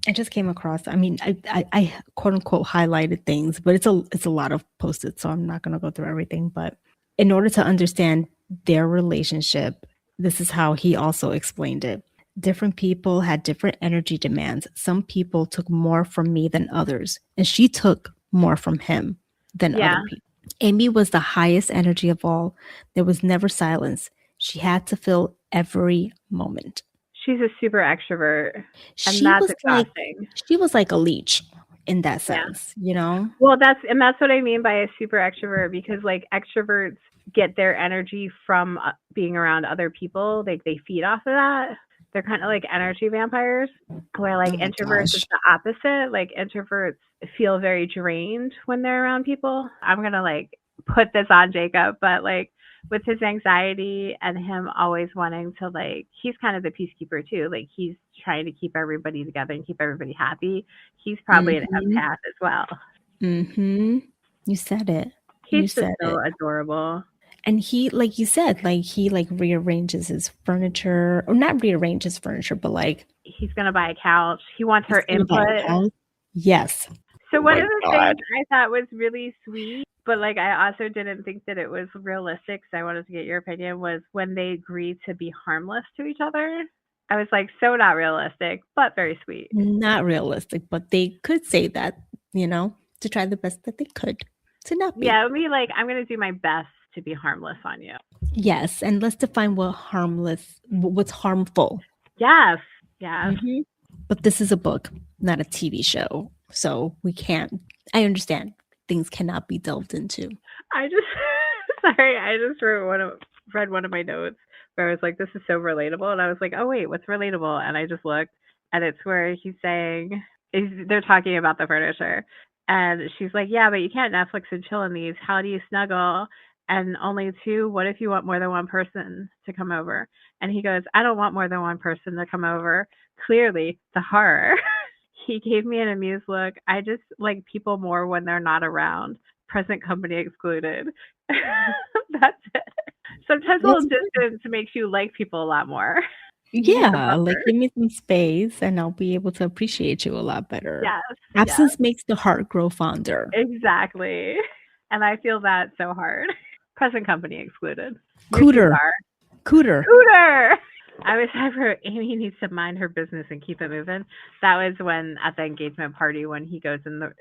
I just came across. I mean, I quote unquote highlighted things, but it's a lot of post-its, so I'm not going to go through everything. But in order to understand their relationship, this is how he also explained it. Different people had different energy demands. Some people took more from me than others, and she took more from him than other people. Amy was the highest energy of all. There was never silence. She had to fill every moment. She's a super extrovert, and She that's was like exhausting. she was like a leech in that Yeah. sense, you know? Well, that's what I mean by a super extrovert, because like extroverts get their energy from being around other people. Like they feed off of that. They're kind of like energy vampires, where like Oh my introverts is gosh. the opposite. Like introverts feel very drained when they're around people. I'm gonna like put this on Jacob, but like with his anxiety and him always wanting to, like, he's kind of the peacekeeper too. Like he's trying to keep everybody together and keep everybody happy. He's probably an Mm-hmm. empath as well. Mm-hmm. You said it. He's You just said so it. adorable. And he, like you said, like he like rearranges his furniture, or not rearranges furniture, but like He's gonna buy a couch. He wants her he's gonna buy a input. house. Yes. So Oh one my of the God. things I thought was really sweet, but like I also didn't think that it was realistic, so I wanted to get your opinion, was when they agreed to be harmless to each other. I was like, so not realistic, but very sweet. Not realistic, but they could say that, you know, to try the best that they could to not be. Yeah, it would be like, I'm gonna do my best to be harmless on you. Yes, and let's define what's harmful. Yes. Yes. Mm-hmm. But this is a book, not a TV show, so we can't. I understand things cannot be delved into. I just sorry, I just read one of my notes where I was like, this is so relatable, and I was like, oh wait, what's relatable? And I just looked, and it's where he's saying, they're talking about the furniture, and she's like, yeah, but you can't Netflix and chill in these. How do you snuggle? And only two. What if you want more than one person to come over? And he goes, I don't want more than one person to come over. Clearly, the horror. He gave me an amused look. I just like people more when they're not around. Present company excluded. That's it. Sometimes a little distance makes you like people a lot more. Yeah, like give me some space and I'll be able to appreciate you a lot better. Yes. Absence makes the heart grow fonder. Exactly. And I feel that so hard. Present company excluded. Cooter. I was ever Amy needs to mind her business and keep it moving. That was when at the engagement party when he goes in the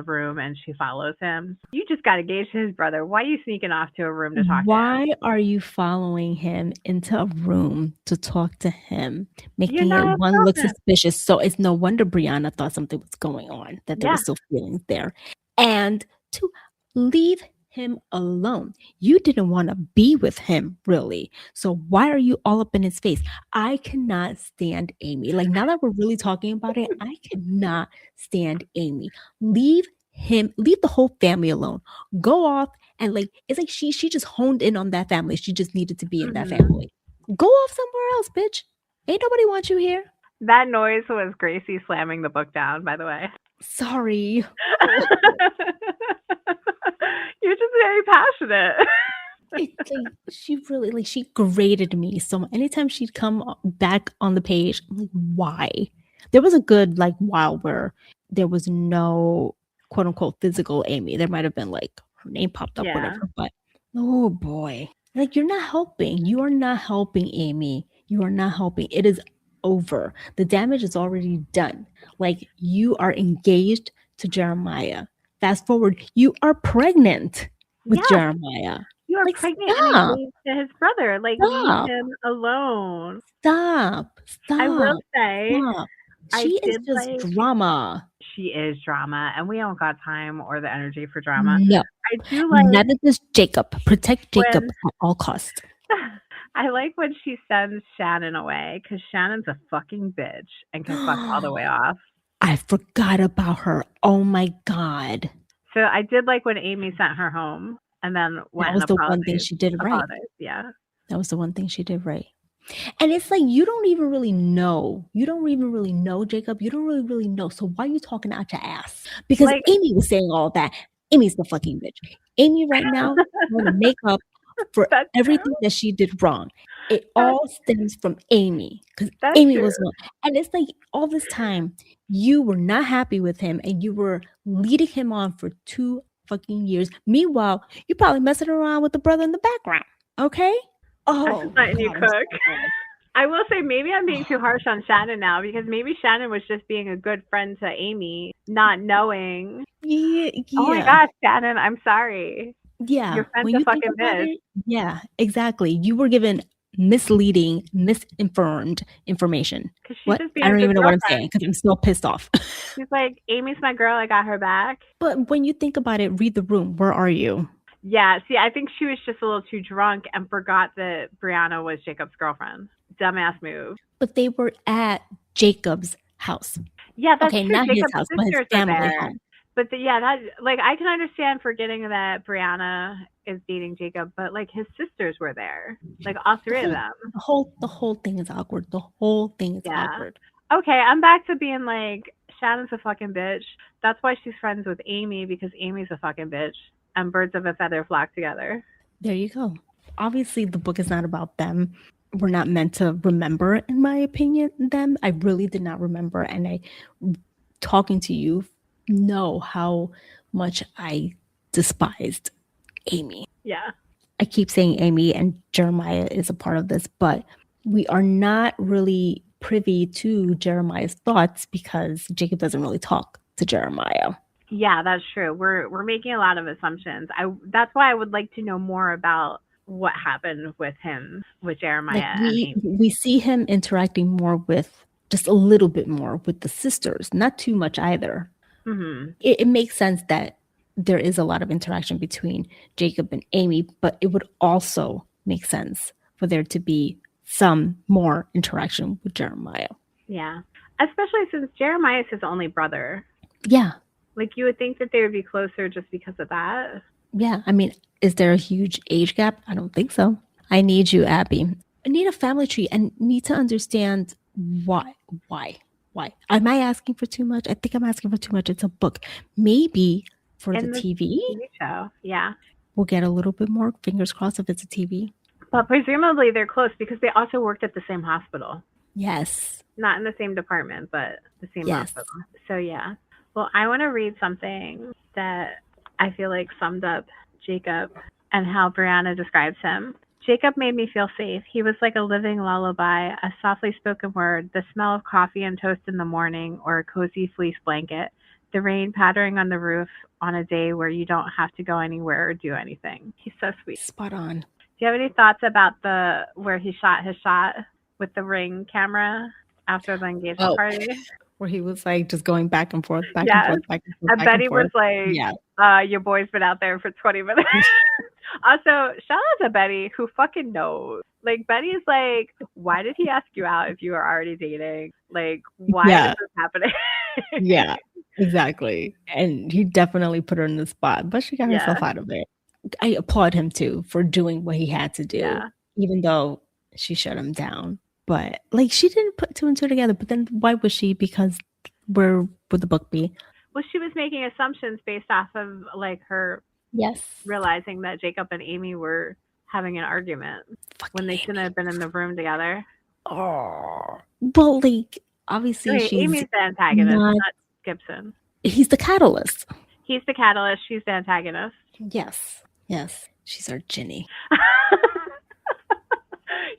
room and she follows him. You just got engaged to his brother. Why are you sneaking off to a room to talk to him? Why are you following him into a room to talk to him, making it one look suspicious? So it's no wonder Briana thought something was going on, that there was still feelings there. And to leave him alone. You didn't want to be with him, really. So why are you all up in his face? I cannot stand Amy. Like, now that we're really talking about it, I cannot stand Amy. Leave the whole family alone. Go off and like, it's like she just honed in on that family. She just needed to be in that family. Go off somewhere else, bitch. Ain't nobody want you here. That noise was Gracie slamming the book down, by the way. Sorry. You're just very passionate. It's like she really, like, she grated me so much. Anytime she'd come back on the page, I'm like, why? There was a good like while where there was no quote unquote physical Amy. There might have been like her name popped up, whatever. But oh boy, like, you're not helping. You are not helping, Amy. You are not helping. It is over. The damage is already done. Like, you are engaged to Jeremiah. Fast forward, you are pregnant with Jeremiah. You are pregnant and engaged to his brother. Like, leave him alone. Stop. I will say, she is just drama. She is drama, and we don't got time or the energy for drama. No, I do like. Neither does Jacob. Protect Jacob at all costs. I like when she sends Shannon away, because Shannon's a fucking bitch and can fuck all the way off. I forgot about her. Oh my God. So I did like when Amy sent her home and then went. That was the one thing she did right. Yeah. That was the one thing she did right. And it's like, you don't even really know. You don't even really know, Jacob. You don't really know. So why are you talking out your ass? Because like, Amy was saying all that. Amy's the fucking bitch. Amy right now want to make up for everything that she did wrong. It all stems from Amy, because Amy was one. And it's like, all this time you were not happy with him and you were leading him on for 2 fucking years. Meanwhile, you're probably messing around with the brother in the background. Okay? Oh, I'm just letting you cook. I will say, maybe I'm being too harsh on Shannon now, because maybe Shannon was just being a good friend to Amy, not knowing. Yeah. Oh my gosh, Shannon, I'm sorry. Yeah. Your friend's a fucking bitch. Yeah, exactly. You were given misleading, misinformed information. Because she's What? just being I a don't good even know what I'm girlfriend. saying because I'm still pissed off. She's like, Amy's my girl. I got her back. But when you think about it, read the room. Where are you? Yeah, see, I think she was just a little too drunk and forgot that Briana was Jacob's girlfriend. Dumbass move. But they were at Jacob's house. Yeah, that's Okay, true. not his Jacob's house, but his sisters were family there. home. But yeah, that like I can understand forgetting that Briana is dating Jacob, but like his sisters were there, like all three of them. The whole thing is awkward. The whole thing is awkward. Okay, I'm back to being like Shannon's a fucking bitch. That's why she's friends with Amy, because Amy's a fucking bitch, and birds of a feather flock together. There you go. Obviously, the book is not about them. We're not meant to remember, in my opinion, them. I really did not remember, and I, talking to you, know how much I despised Amy. Yeah. I keep saying Amy, and Jeremiah is a part of this, but we are not really privy to Jeremiah's thoughts because Jacob doesn't really talk to Jeremiah. Yeah, that's true. We're making a lot of assumptions. That's why I would like to know more about what happened with him, with Jeremiah and Amy. We see him interacting more with, just a little bit more with the sisters, not too much either. Mm-hmm. It makes sense that there is a lot of interaction between Jacob and Amy, but it would also make sense for there to be some more interaction with Jeremiah. Yeah, especially since Jeremiah is his only brother. Yeah. Like, you would think that they would be closer just because of that. Yeah. I mean, is there a huge age gap? I don't think so. I need you, Abby. I need a family tree and need to understand why. Am I asking for too much? I think I'm asking for too much. It's a book. Maybe for the TV show. Yeah. We'll get a little bit more. Fingers crossed if it's a TV. But presumably they're close because they also worked at the same hospital. Yes. Not in the same department, but the same hospital. So, yeah. Well, I want to read something that I feel like summed up Jacob and how Briana describes him. Jacob made me feel safe. He was like a living lullaby, a softly spoken word, the smell of coffee and toast in the morning, or a cozy fleece blanket, the rain pattering on the roof on a day where you don't have to go anywhere or do anything. He's so sweet. Spot on. Do you have any thoughts about where he shot his shot with the Ring camera after the engagement party? Where he was like just going back and forth, back and forth. I bet he was like, your boy's been out there for 20 minutes. Also, shout out to Betty, who fucking knows. Like, Betty's like, why did he ask you out if you were already dating? Like, why is this happening? Yeah, exactly. And he definitely put her in the spot, but she got herself out of it. I applaud him too for doing what he had to do, even though she shut him down. But like, she didn't put two and two together. But then why was she? Because where would the book be? Well, she was making assumptions based off of like her realizing that Jacob and Amy were having an argument when they shouldn't have been in the room together. Oh, well, like obviously she's Amy's the antagonist, not Gibson. He's the catalyst. He's the catalyst. She's the antagonist. Yes, she's our Ginny.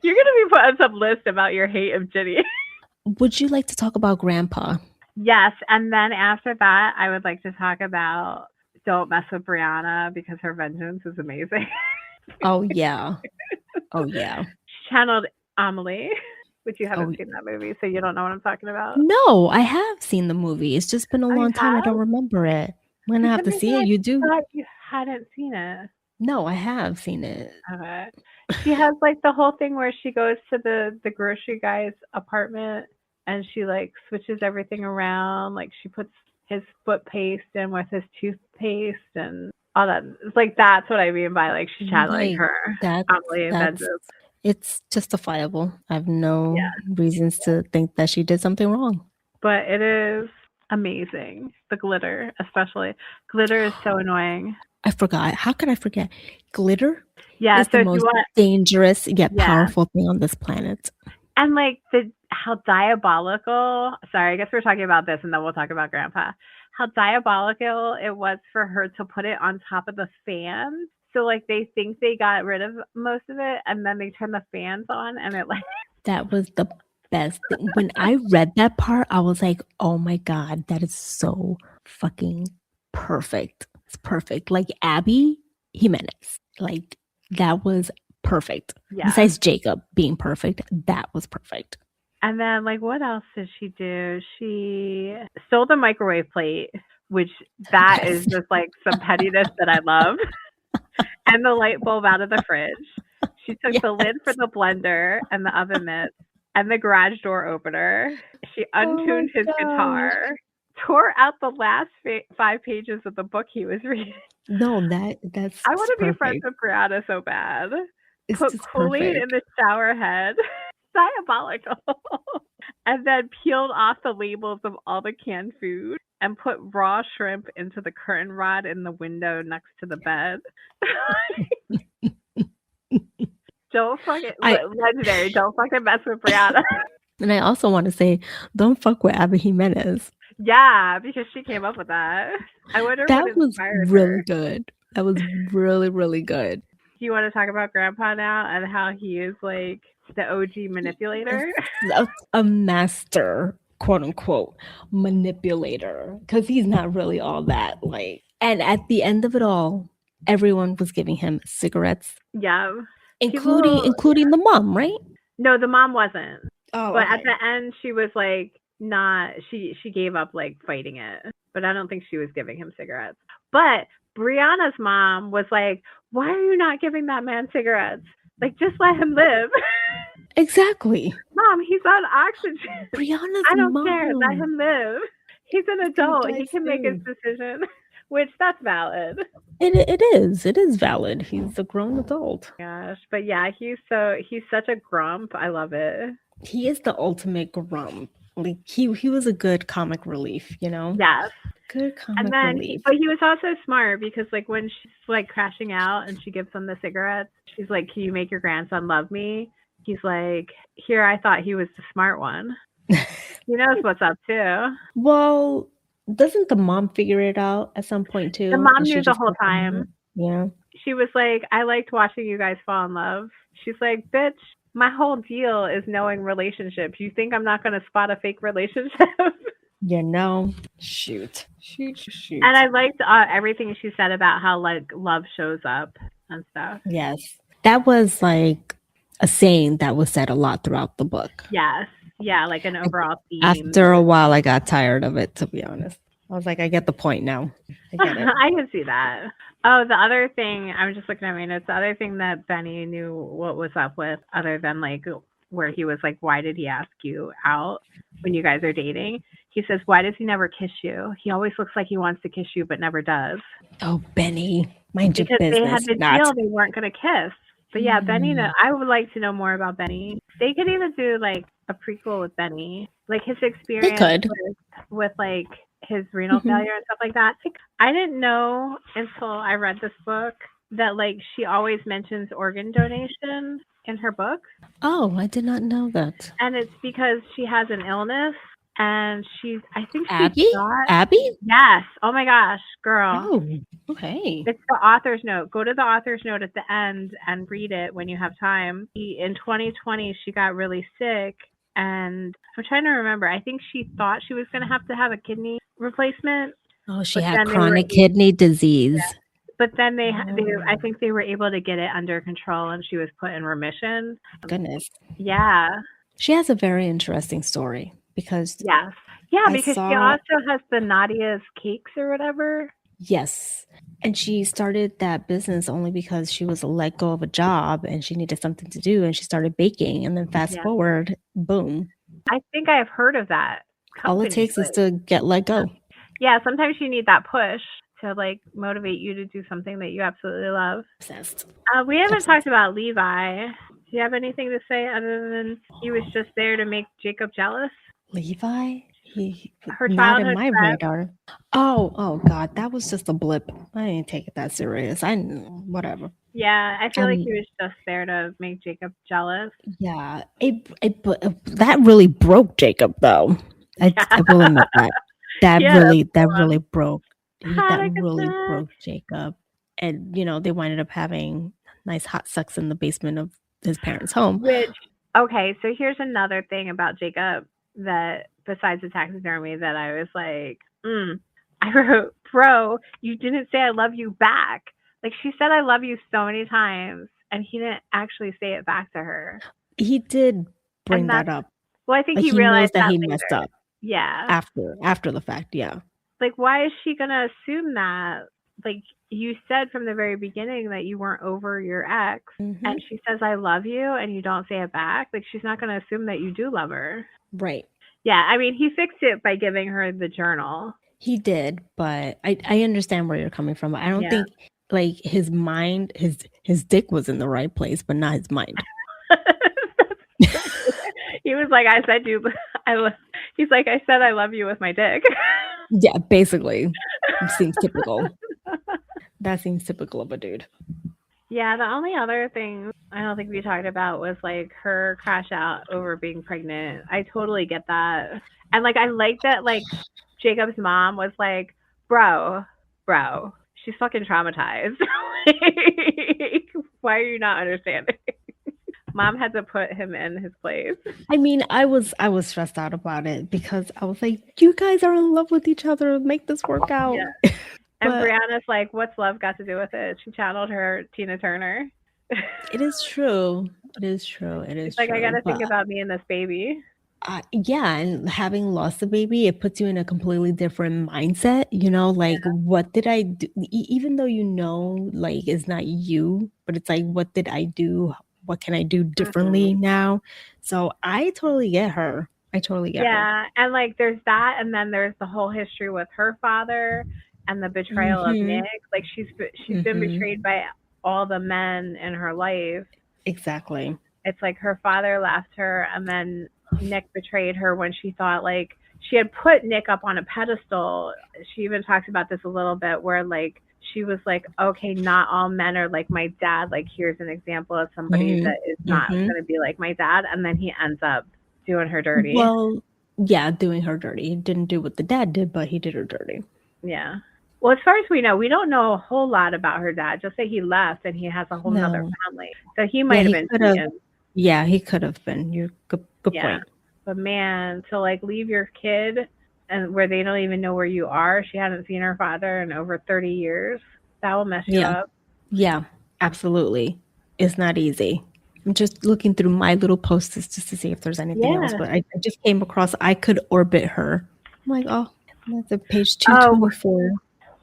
You're going to be putting some list about your hate of Ginny. Would you like to talk about Grandpa? Yes, and then after that, I would like to talk about Don't Mess with Briana because her vengeance is amazing. Oh, yeah. She channeled Amelie, which you haven't seen that movie, so you don't know what I'm talking about. No, I have seen the movie. It's just been a long time. I don't remember it. I'm going to have to see it. You do? I thought you hadn't seen it. No, I have seen it. Okay. She has like the whole thing where she goes to the grocery guy's apartment and she like switches everything around. Like she puts his foot paste in with his toothpaste and all that. It's like, that's what I mean by like she's channeling her. It's justifiable. I have no reasons to think that she did something wrong. But it is amazing. The glitter, especially. Glitter is so annoying. I forgot. How could I forget? Glitter is so the most dangerous yet powerful thing on this planet. And like how diabolical. Sorry, I guess we're talking about this and then we'll talk about Grandpa. How diabolical it was for her to put it on top of the fan. So like they think they got rid of most of it and then they turn the fans on and it like. That was the best thing. When I read that part, I was like, oh my God, that is so fucking perfect. It's perfect. Like Abby Jimenez. Like that was perfect. Yeah. Besides Jacob being perfect, that was perfect. And then, like, what else did she do? She stole the microwave plate, which that Yes. is just like some pettiness that I love. And the light bulb out of the fridge. She took the lid for the blender and the oven mitts and the garage door opener. She untuned his guitar, tore out the last 5 pages of the book he was reading. No, that's I want to be friends perfect. with Brianna so bad. It's Put just Kool-Aid in perfect. the shower head. Diabolical. And then peeled off the labels of all the canned food and put raw shrimp into the curtain rod in the window next to the bed. Don't fucking legendary. Don't fucking mess with Brianna. And I also want to say, don't fuck with Abby Jimenez. Yeah, because she came up with that. I wonder That what was inspired really her. good. That was really, really good. Do you want to talk about Grandpa now and how he is like the OG manipulator? A master, quote unquote, manipulator. Because he's not really all that. Like, and at the end of it all, everyone was giving him cigarettes. Yeah. Including the mom, right? No, the mom wasn't. Oh, but at the end, she was like, not. She gave up like fighting it. But I don't think she was giving him cigarettes. But Brianna's mom was like, "Why are you not giving that man cigarettes? Like, just let him live." Exactly. Mom, he's on oxygen. Brianna's I don't mom. care. Let him live. He's an adult. He can make his decision. Which that's valid. It is. It is valid. He's a grown adult. Gosh, but yeah, he's such a grump. I love it. He is the ultimate grump. Like he was a good comic relief, you know? Yes. Good comic relief. But he was also smart because like when she's like crashing out and she gives him the cigarettes, she's like, "Can you make your grandson love me?" He's like, "Here, I thought he was the smart one." He knows what's up too. Well, doesn't the mom figure it out at some point too? The mom knew the whole time. Yeah. She was like, "I liked watching you guys fall in love." She's like, "Bitch, my whole deal is knowing relationships. You think I'm not going to spot a fake relationship?" You know, shoot. And I liked everything she said about how like love shows up and stuff. Yes. That was like a saying that was said a lot throughout the book. Yes. Yeah, like an overall theme. After a while, I got tired of it, to be honest. I was like, I get the point now. I get it. I can see that. Oh, the other thing, I was just looking at my notes, the other thing that Benny knew what was up with, other than like where he was like, "Why did he ask you out when you guys are dating?" He says, "Why does he never kiss you? He always looks like he wants to kiss you, but never does." Oh, Benny, mind your because business. They had the deal they weren't going to kiss. But yeah, Benny, I would like to know more about Benny. They could even do like a prequel with Benny, like his experience with like his renal failure and stuff like that. Like, I didn't know until I read this book that like she always mentions organ donation in her book. Oh, I did not know that. And it's because she has an illness. And I think Abby? Abby? Yes. Oh my gosh, girl. Oh, okay. It's the author's note. Go to the author's note at the end and read it when you have time. In 2020, she got really sick. And I'm trying to remember. I think she thought she was going to have a kidney replacement. Oh, she had chronic kidney disease. Yeah. But then I think they were able to get it under control and she was put in remission. Goodness. Yeah. She has a very interesting story. Because because she also has the Nadia's cakes or whatever. Yes. And she started that business only because she was let go of a job and she needed something to do and she started baking. And then fast forward, boom. I think I have heard of that. All it takes is to get let go. Yeah, sometimes you need that push to like motivate you to do something that you absolutely love. Obsessed. We haven't talked about Levi. Do you have anything to say other than he was just there to make Jacob jealous? Levi? Her not in my radar. Oh God, that was just a blip. I didn't take it that serious. Whatever. Yeah, I feel like he was just there to make Jacob jealous. Yeah, that really broke Jacob though. I will admit that. That really broke Jacob. And they winded up having nice hot sex in the basement of his parents' home. Okay, so here's another thing about Jacob that besides the taxidermy that I was like, I wrote, "Bro, you didn't say I love you back." Like she said I love you so many times and he didn't actually say it back to her. He did bring that up. Well, I think like, he he realized knows that he later. messed up. Yeah. After the fact, yeah. Like, why is she gonna assume that? Like, you said from the very beginning that you weren't over your ex, and she says, I love you, and you don't say it back. Like, she's not gonna assume that you do love her. Right. Yeah, I mean, he fixed it by giving her the journal. He did, but I understand where you're coming from. I don't think, like, his mind, his dick was in the right place, but not his mind. He was like, I said he's like, I said I love you with my dick. Yeah, basically. It seems typical. That seems typical of a dude. Yeah, the only other thing I don't think we talked about was like her crash out over being pregnant. I totally get that. And like I like that like Jacob's mom was like, bro, she's fucking traumatized. Like, why are you not understanding? Mom had to put him in his place. I mean, I was stressed out about it because I was like, you guys are in love with each other. Make this work out. Yeah. And Brianna's like, what's love got to do with it? She channeled her Tina Turner. It is true. It is true. She's like, I got to think about me and this baby. Yeah, and having lost a baby, it puts you in a completely different mindset. You know, like, what did I do? Even though you know, like, it's not you, but it's like, what did I do? What can I do differently now? So I totally get her. I totally get her. Yeah, and like there's that, and then there's the whole history with her father and the betrayal of Nick. Like she's been betrayed by all the men in her life. Exactly. It's like her father left her, and then Nick betrayed her when she thought like she had put Nick up on a pedestal. She even talks about this a little bit where like she was like, okay, not all men are like my dad. Like, here's an example of somebody that is not going to be like my dad. And then he ends up doing her dirty. Well, yeah, doing her dirty. He didn't do what the dad did, but he did her dirty. Yeah. Well, as far as we know, we don't know a whole lot about her dad. Just that he left and he has a whole nother family. So he might have been cheating. Yeah, he could have been. You're good point. But man, to like leave your kid and where they don't even know where you are. She hadn't seen her father in over 30 years. That will mess you up. Yeah, absolutely. It's not easy. I'm just looking through my little posts just to see if there's anything else. But I just came across I could orbit her. I'm like, oh, that's a page 224.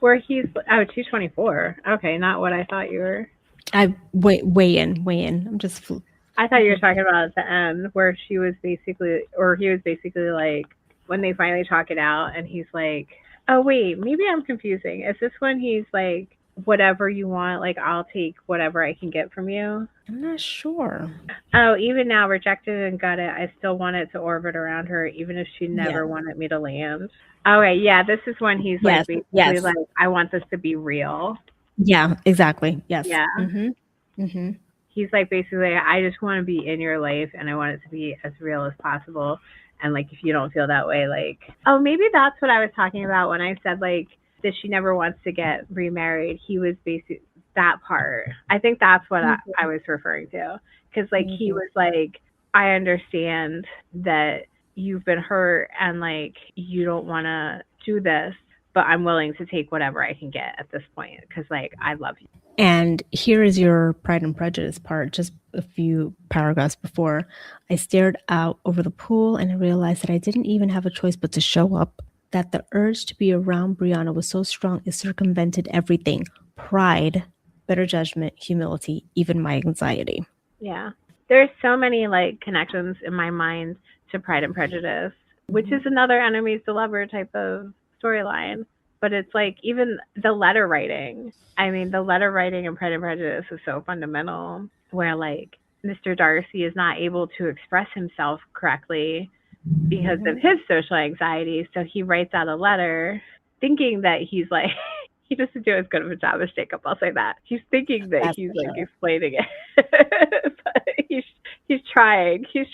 Where he's 224. Okay, not what I thought you were. I weigh in. I'm just. I thought you were talking about at the end where he was basically like, when they finally talk it out and he's like, oh wait, maybe I'm confusing. Is this when he's like, whatever you want, like I'll take whatever I can get from you? I'm not sure. Oh, even now, rejected and gutted, I still wanted to orbit around her even if she never wanted me to land. Okay, yeah, this is when he's like basically like, I want this to be real. Yeah, exactly. Yes. Yeah. He's like basically, I just want to be in your life and I want it to be as real as possible. And like, if you don't feel that way, like, oh, maybe that's what I was talking about when I said like that she never wants to get remarried. He was basically that part. I think that's what I was referring to. Because like he was like, I understand that you've been hurt and like you don't want to do this, but I'm willing to take whatever I can get at this point because like I love you. And here is your Pride and Prejudice part, just a few paragraphs before. I stared out over the pool and I realized that I didn't even have a choice but to show up, that the urge to be around Briana was so strong it circumvented everything. Pride, better judgment, humility, even my anxiety. Yeah. There's so many like connections in my mind to Pride and Prejudice, which is another enemies to lover type of storyline. But it's like even the letter writing. I mean, the letter writing in Pride and Prejudice is so fundamental where like Mr. Darcy is not able to express himself correctly because of his social anxiety. So he writes out a letter thinking that he's like, he doesn't do as good of a job as Jacob. I'll say that. He's thinking that he's like explaining it. But he's trying. He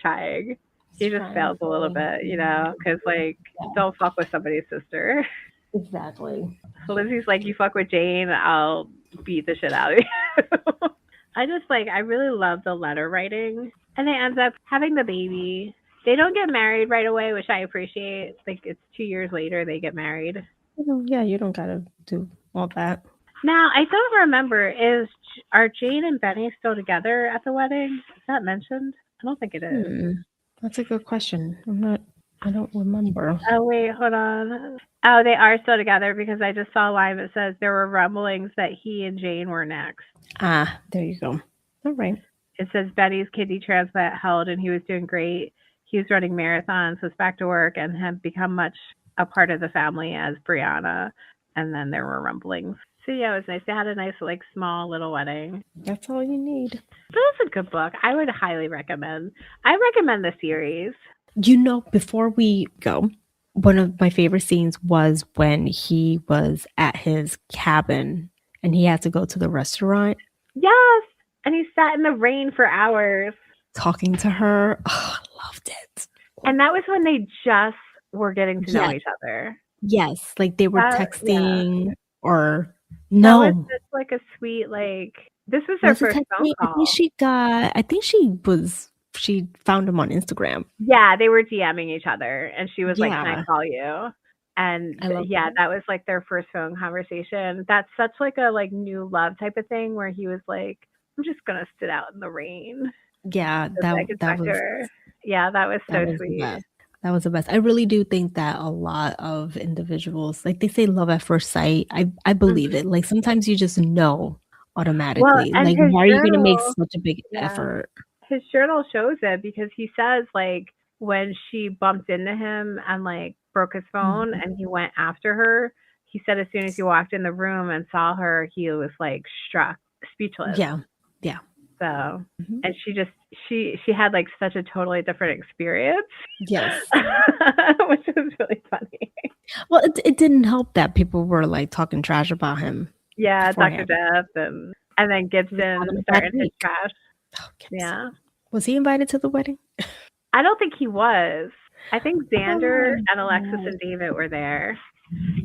just fails a little bit, you know, because like don't fuck with somebody's sister. Exactly. Lizzie's like, you fuck with Jane, I'll beat the shit out of you. I really love the letter writing. And they end up having the baby. They don't get married right away, which I appreciate. Like, it's 2 years later they get married. Yeah, you don't gotta do all that. Now, I don't remember, are Jane and Benny still together at the wedding? Is that mentioned? I don't think it is. That's a good question. I don't remember. Oh, wait, hold on. Oh, they are still together because I just saw a line that says there were rumblings that he and Jane were next. Ah, there you go. All right. It says Betty's kidney transplant held and he was doing great. He was running marathons, was back to work, and had become much a part of the family as Briana. And then there were rumblings. So yeah, it was nice. They had a nice, like, small little wedding. That's all you need. But it's a good book. I would highly recommend. I recommend the series. You know, before we go, one of my favorite scenes was when he was at his cabin and he had to go to the restaurant. Yes. And he sat in the rain for hours. Talking to her. Oh, I loved it. And that was when they just were getting to know each other. Yes. Like they were texting or no. That was just like a sweet, like, this was their first phone call. I think she found him on Instagram. Yeah, they were DMing each other and she was like, can I call you? And that was like their first phone conversation. That's such like a like new love type of thing where he was like, I'm just gonna sit out in the rain. Yeah, that was so sweet. That was the best. I really do think that a lot of individuals, like they say love at first sight. I believe it. Like sometimes you just know automatically. Well, like why are you gonna make such a big effort? His journal shows it because he says like when she bumped into him and like broke his phone and he went after her, he said as soon as he walked in the room and saw her, he was like struck, speechless. Yeah. So, and she had like such a totally different experience. Yes. Which was really funny. Well, it didn't help that people were like talking trash about him. Yeah, Dr. Death and then Gibson started his trash. Oh, yeah. Was he invited to the wedding? I don't think he was. I think Xander and Alexis and David were there.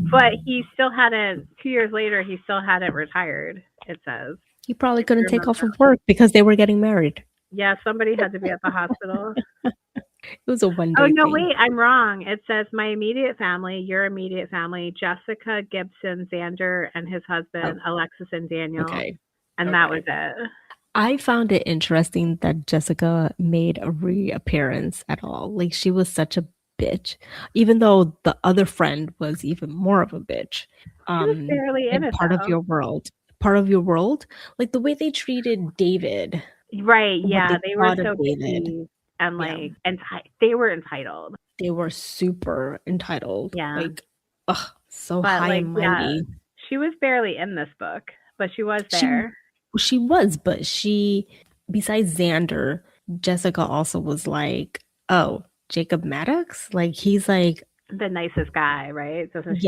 But he still hadn't, 2 years later, he still hadn't retired, it says. He probably couldn't take off of work because they were getting married. Yeah, somebody had to be at the hospital. It was a one-day Oh, no, thing. wait, I'm wrong. It says my immediate family, your immediate family, Jessica, Gibson, Xander, and his husband, Alexis and Daniel. Okay. And that was it. I found it interesting that Jessica made a reappearance at all. Like she was such a bitch, even though the other friend was even more of a bitch. She was barely in it, part of your world, like the way they treated David. Right? Yeah, they were so David. And like, they were entitled. They were super entitled. Yeah, like, so high and mighty. Yeah, she was barely in this book, but she was there. She was, but besides Xander, Jessica also was like, oh, Jacob Maddox? Like, he's like the nicest guy, right? Doesn't she?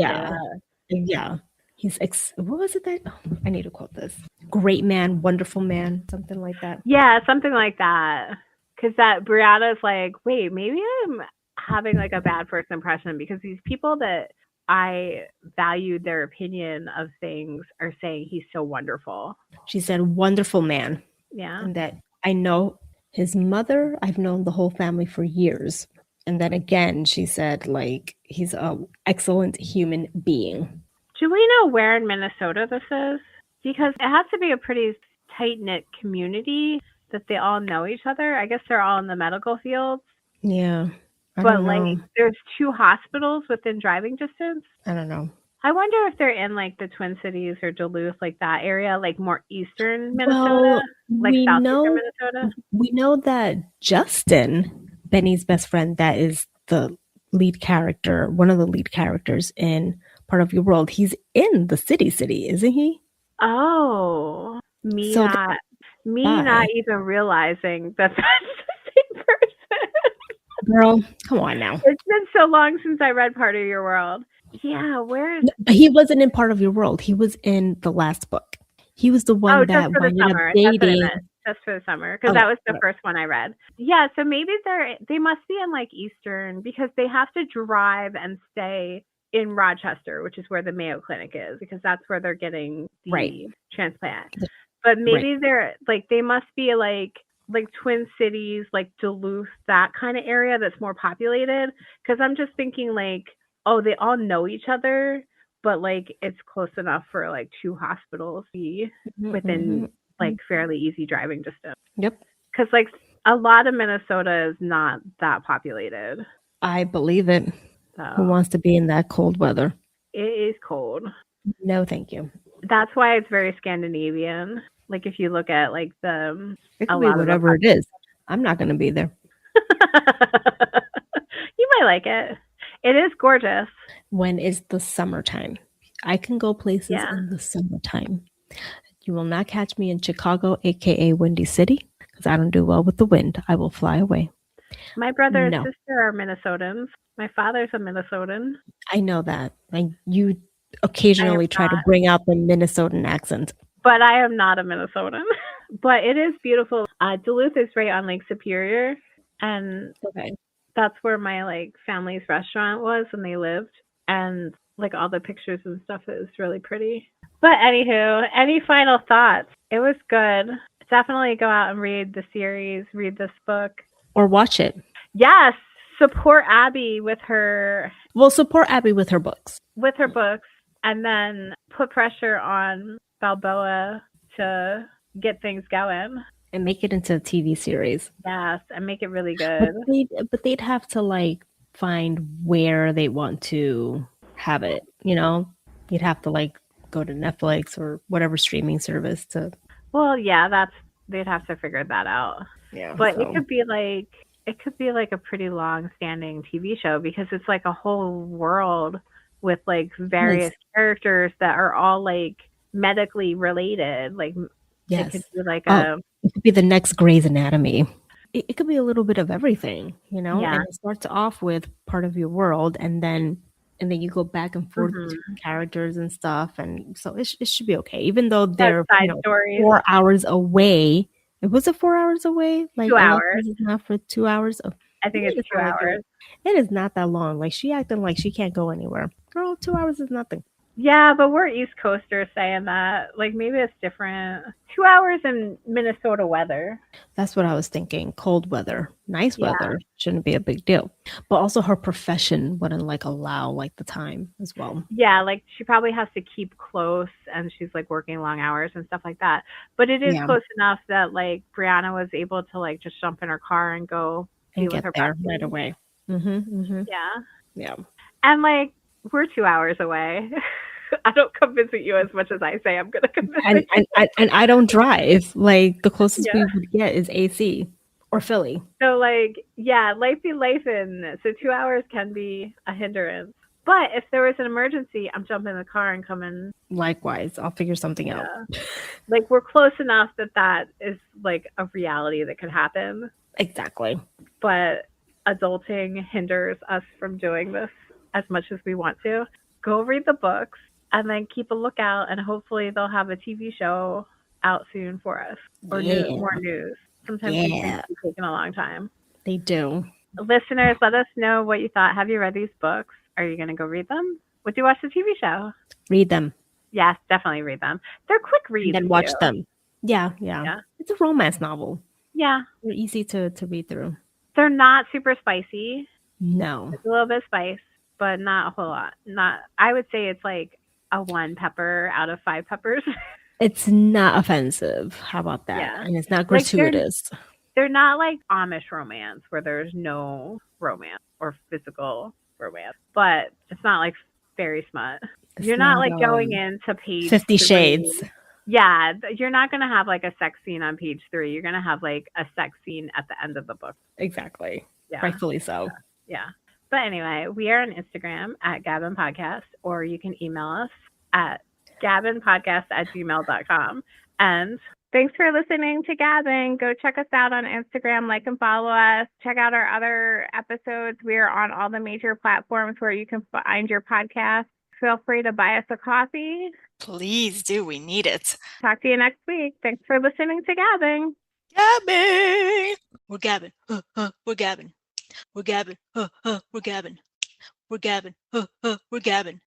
Yeah. He's, what was it that, I need to quote this. Great man, wonderful man, something like that. Yeah, something like that. Because that Brianna's like, wait, maybe I'm having like a bad first impression because these people that I valued their opinion of things are saying he's so wonderful. She said, wonderful man. Yeah. And that I know his mother, I've known the whole family for years. And then again, she said, like, he's an excellent human being. Do we know where in Minnesota this is? Because it has to be a pretty tight-knit community that they all know each other. I guess they're all in the medical field. Yeah. But like, there's 2 hospitals within driving distance. I don't know. I wonder if they're in like the Twin Cities or Duluth, like that area, like more eastern Minnesota, like southeastern Minnesota. We know that Justin, Benny's best friend, that is the lead character, one of the lead characters in Part of Your World. He's in the city, isn't he? Oh, not even realizing that that's the same person. Girl, come on now. It's been so long since I read Part of Your World. Yeah, where is... He wasn't in Part of Your World. He was in the last book. He was the one that ended up dating. Just for the summer, because that was the first one I read. Yeah, so maybe they must be in like Eastern because they have to drive and stay in Rochester, which is where the Mayo Clinic is, because that's where they're getting the transplant. But maybe they're like, they must be like Twin Cities, like Duluth, that kind of area that's more populated. Because I'm just thinking like, oh, they all know each other, but like it's close enough for like 2 hospitals to be within like fairly easy driving distance. Yep. Because like a lot of Minnesota is not that populated. I believe it. So Who wants to be in that cold weather? it is cold. No, thank you. That's why it's very Scandinavian. Like if you look at like the It could be whatever it is. I'm not going to be there. You might like it. It is gorgeous. When is the summertime? I can go places in the summertime. You will not catch me in Chicago, aka Windy City, because I don't do well with the wind. I will fly away. My brother and sister are Minnesotans. My father's a Minnesotan. I know that. Like you occasionally try to bring out the Minnesotan accent. But I am not a Minnesotan. But it is beautiful. Duluth is right on Lake Superior. And that's where my like family's restaurant was when they lived. And like all the pictures and stuff is really pretty. But anywho, any final thoughts? It was good. Definitely go out and read the series, read this book. Or watch it. Yes. Support Abby with her... Well, support Abby with her books. With her books. And then put pressure on Balboa to get things going. And make it into a TV series. Yes, and make it really good. But they'd have to like find where they want to have it, you know? You'd have to like go to Netflix or whatever streaming service to... Well, yeah, they'd have to figure that out. Yeah. But it could be like a pretty long-standing TV show because it's like a whole world with like various characters that are all like medically related. Like it could be like it could be the next Grey's Anatomy. It could be a little bit of everything, you know? Yeah. And it starts off with part of your world and then you go back and forth between characters and stuff. And so it should be okay. Even though they're 4 hours away. Was it 4 hours away? Like 2 hours. Is not for 2 hours? Oh, I think it's 2 hours. It is not that long. Like she acting like she can't go anywhere. Girl, 2 hours is nothing. Yeah, but we're East Coasters saying that. Like maybe it's different. 2 hours in Minnesota weather. That's what I was thinking. Cold weather. Nice weather. Shouldn't be a big deal. But also her profession wouldn't like allow like the time as well. Yeah, like she probably has to keep close and she's like working long hours and stuff like that. But it is close enough that like Briana was able to like just jump in her car and go and get there right away. Yeah. And like we're 2 hours away. I don't come visit you as much as I say I'm going to come visit you. And I don't drive. Like the closest we would get is AC or Philly. So like, yeah, life be lifing. So 2 hours can be a hindrance. But if there was an emergency, I'm jumping in the car and coming. Likewise, I'll figure something out. Like we're close enough that is like a reality that could happen. Exactly. But adulting hinders us from doing this as much as we want to. Go read the books and then keep a lookout and hopefully they'll have a TV show out soon for us or more news. Sometimes these things take taking a long time. They do. Listeners, let us know what you thought. Have you read these books? Are you going to go read them? Would you watch the TV show? Read them. Yes, definitely read them. They're quick reads. And watch them. Yeah. It's a romance novel. Yeah. They're easy to read through. They're not super spicy. No. It's a little bit of spice, but not a whole lot. I would say it's like a 1 pepper out of 5 peppers. It's not offensive. How about that? Yeah. And it's not gratuitous. Like they're not like Amish romance where there's no romance or physical romance, but it's not like fairy smut. You're not like going into page 50 3. Shades. Yeah, you're not going to have like a sex scene on page 3. You're going to have like a sex scene at the end of the book. Exactly. Yeah. Rightfully so. Yeah. But anyway, we are on Instagram at GabBIN'Podcast, or you can email us at GabBIN'Podcast@gmail.com. And thanks for listening to Gabbin. Go check us out on Instagram, like and follow us. Check out our other episodes. We are on all the major platforms where you can find your podcast. Feel free to buy us a coffee. Please do. We need it. Talk to you next week. Thanks for listening to Gabbin. Gabbin! We're gabbing. We're gabbing. We're gabbing. We're gabbing. We're gabbing. We're gabbing.